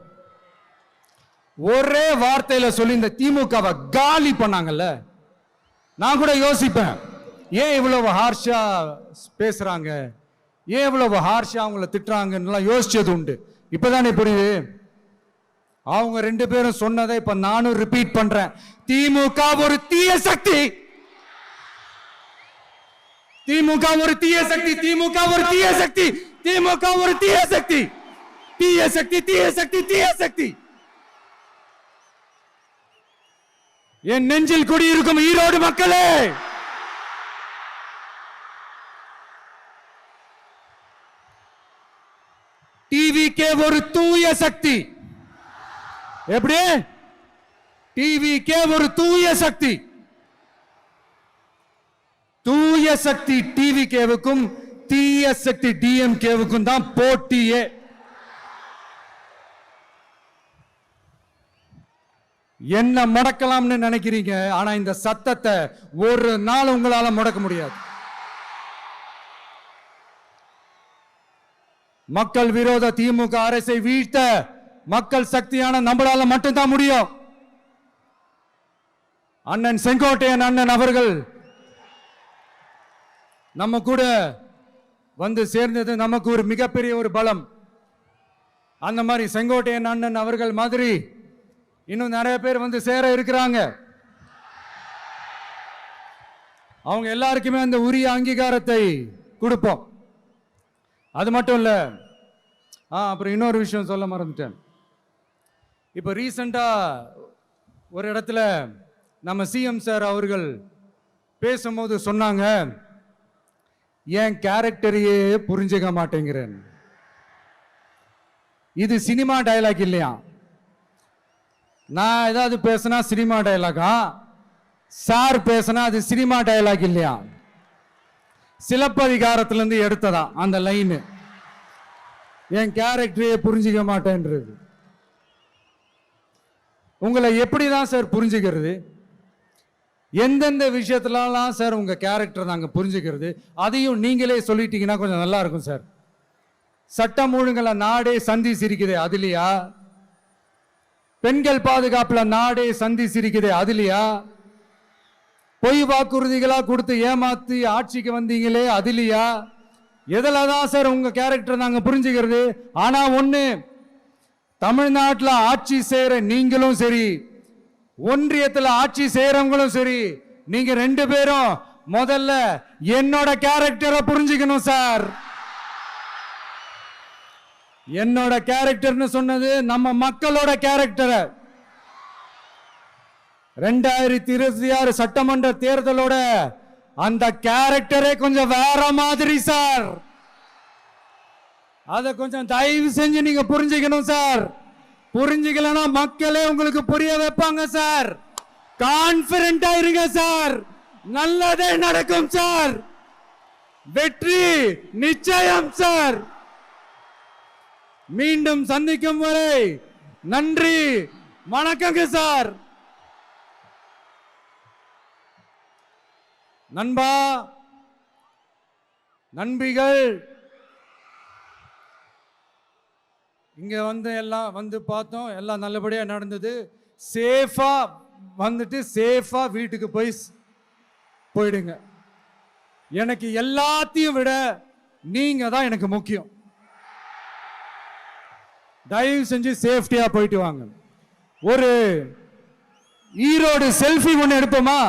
ஒரே வார்த்தையில சொல்லி இந்த திமுகவை காலி பண்ணாங்கல்ல. நான் கூட யோசிப்பேன், ஏன் இவ்வளவு ஹார்ஷா பேசுறாங்க, ஏன் இவ்வளவு ஹார்ஷா அவங்கள திட்டுறாங்கன்னு யோசிச்சது உண்டு. இப்பதானே புரியுது. அவங்க 2 பேரும் சொன்னதை இப்ப நானும் ரிப்பீட் பண்றேன். திமுக ஒரு தீய சக்தி, திமுக ஒரு தீய சக்தி, திமுக ஒரு தீய சக்தி, திமுக ஒரு தீய சக்தி, தீய சக்தி, தீய சக்தி, தீய சக்தி. என் நெஞ்சில் குடியிருக்கும் ஈரோடு மக்களே, டிவிகே ஒரு தூய சக்தி. எப்படி? டிவிகே ஒரு தூய சக்தி. தூய சக்தி டிவிகேவுக்கும் தீய சக்தி டிஎம்கேவுக்கும் தான் போட்டியே. என்ன முடக்கலாம்னு நினைக்கிறீங்க, ஆனா இந்த சத்தத்தை ஒரு நாள் உங்களால முடக்க முடியாது. மக்கள் விரோத திமுக அரசை வீழ்த்த மக்கள் சக்தியான நம்மளால மட்டும்தான் முடியும். அண்ணன் செங்கோட்டையன் அண்ணன் அவர்கள் நம்ம கூட வந்து சேர்ந்தது நமக்கு ஒரு மிகப்பெரிய ஒரு பலம். அந்த மாதிரி செங்கோட்டையன் அண்ணன் அவர்கள் மாதிரி இன்னும் நிறைய பேர் வந்து சேர இருக்கிறாங்க. அவங்க எல்லாருக்குமே அந்த உரிய அங்கீகாரத்தை கொடுப்போம். அது மட்டும் இல்ல, அப்புறம் இன்னொரு விஷயம் சொல்ல மறந்துட்டேன். இப்போ ரீசண்டா ஒரு இடத்துல நம்ம சிஎம் சார் அவர்கள் பேசும்போது சொன்னாங்க, என் கேரக்டரையே புரிஞ்சுக்க மாட்டேங்கிறேன். இது சினிமா டயலாக் இல்லையா? நான் ஏதாவது பேசினா சினிமா டயலாகா? சார் பேசினா அது சினிமா டயலாக் இல்லையா, சிலப்பதிகாரத்திலிருந்து எடுத்ததா அந்த லைன். என் கேரக்டரையே புரிஞ்சிக்க மாட்டேன்றது. உங்களை எப்படிதான் சார் புரிஞ்சுக்கிறது? எந்தெந்த விஷயத்துலலாம் சார் உங்க கேரக்டர் நாங்க புரிஞ்சுக்கிறது? அதையும் நீங்களே சொல்லிட்டீங்கன்னா கொஞ்சம் நல்லா இருக்கும் சார். சட்டம் ஒழுங்குல நாடே சந்தி சிரிக்குது அதுலயா? பெண்கள் பாதுகாப்புல நாடே சந்தி சிரிக்குது அதுலயா? பொய் வாக்குறுதிகளா கொடுத்து ஏமாத்தி ஆட்சிக்கு வந்தீங்களே அதுலயா? எதில் தான் சார் உங்க கேரக்டர் நாங்க புரிஞ்சுக்கிறது? ஆனா ஒண்ணு, தமிழ்நாட்டில் ஆட்சி செய்யற நீங்களும் சரி, ஒன்றியத்தில் ஆட்சி செய்யறவங்களும் சரி, நீங்க 2 பேரும் முதல்ல என்னோட கேரக்டரை புரிஞ்சுக்கணும் சார். என்னோட கேரக்டர்னு சொன்னது நம்ம மக்களோட கேரக்டரை. 2026 சட்டமன்ற தேர்தலோட அந்த கேரக்டரே கொஞ்சம் வேற மாதிரி சார். அதை கொஞ்சம் தயவு செஞ்சு நீங்க புரிஞ்சுக்கணும் சார். புரிஞ்சுக்கலன்னா மக்களே உங்களுக்கு புரிய வைப்பாங்க சார். கான்பிடென்டா இருங்க சார், நல்லதே நடக்கும் சார். வெற்றி நிச்சயம் சார். மீண்டும் சந்திக்கும் வரை நன்றி, வணக்கங்க சார். நண்பா, நண்பிகள், இங்க எல்லாம் பார்த்தோம், எல்லாம் நல்லபடியா நடந்தது. சேஃபா வந்துட்டு சேஃபா வீட்டுக்கு போயிடுங்க. எனக்கு எல்லாத்தையும் விட நீங்க தான் எனக்கு முக்கியம். தயவு செஞ்சு சேஃப்டியா போயிட்டு வாங்க. ஒரு ஈரோடு செல்ஃபி ஒன்று எடுப்போமா?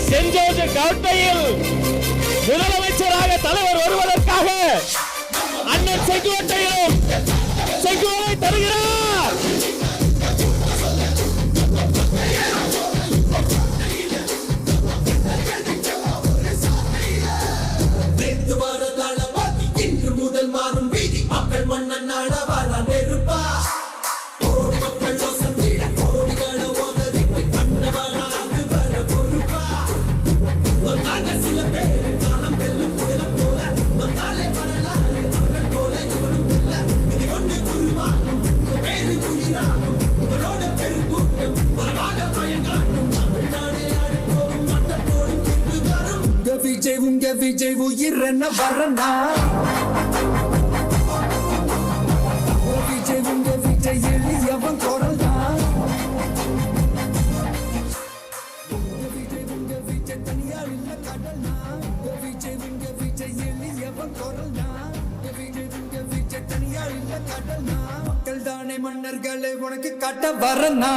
சென்ட் ஜோர்ஜ் கோட்டையில் முதலமைச்சராக தலைவர் வருவதற்காக அண்ணன் செங்கோட்டையிலும் செங்கோலை தருகிறார். இன்று முதல் மாறும் வீதி மக்கள் மன்னன் நாட வர நெருப்பா உங்க விஜய் உயிர் என்ன வரனா? விஜய் உங்க விஜய் எளியவன் குரல் தான். விஜய் உங்க விஜய் தனியார் இல்ல கடல்னா. விஜய் உங்க விஜய் எளியவன் குரல் தான். விஜய் உங்க விஜய் தனியார் இல்ல கடல்னா. மக்கள் தானே மன்னர்களை உனக்கு காட்ட வரனா?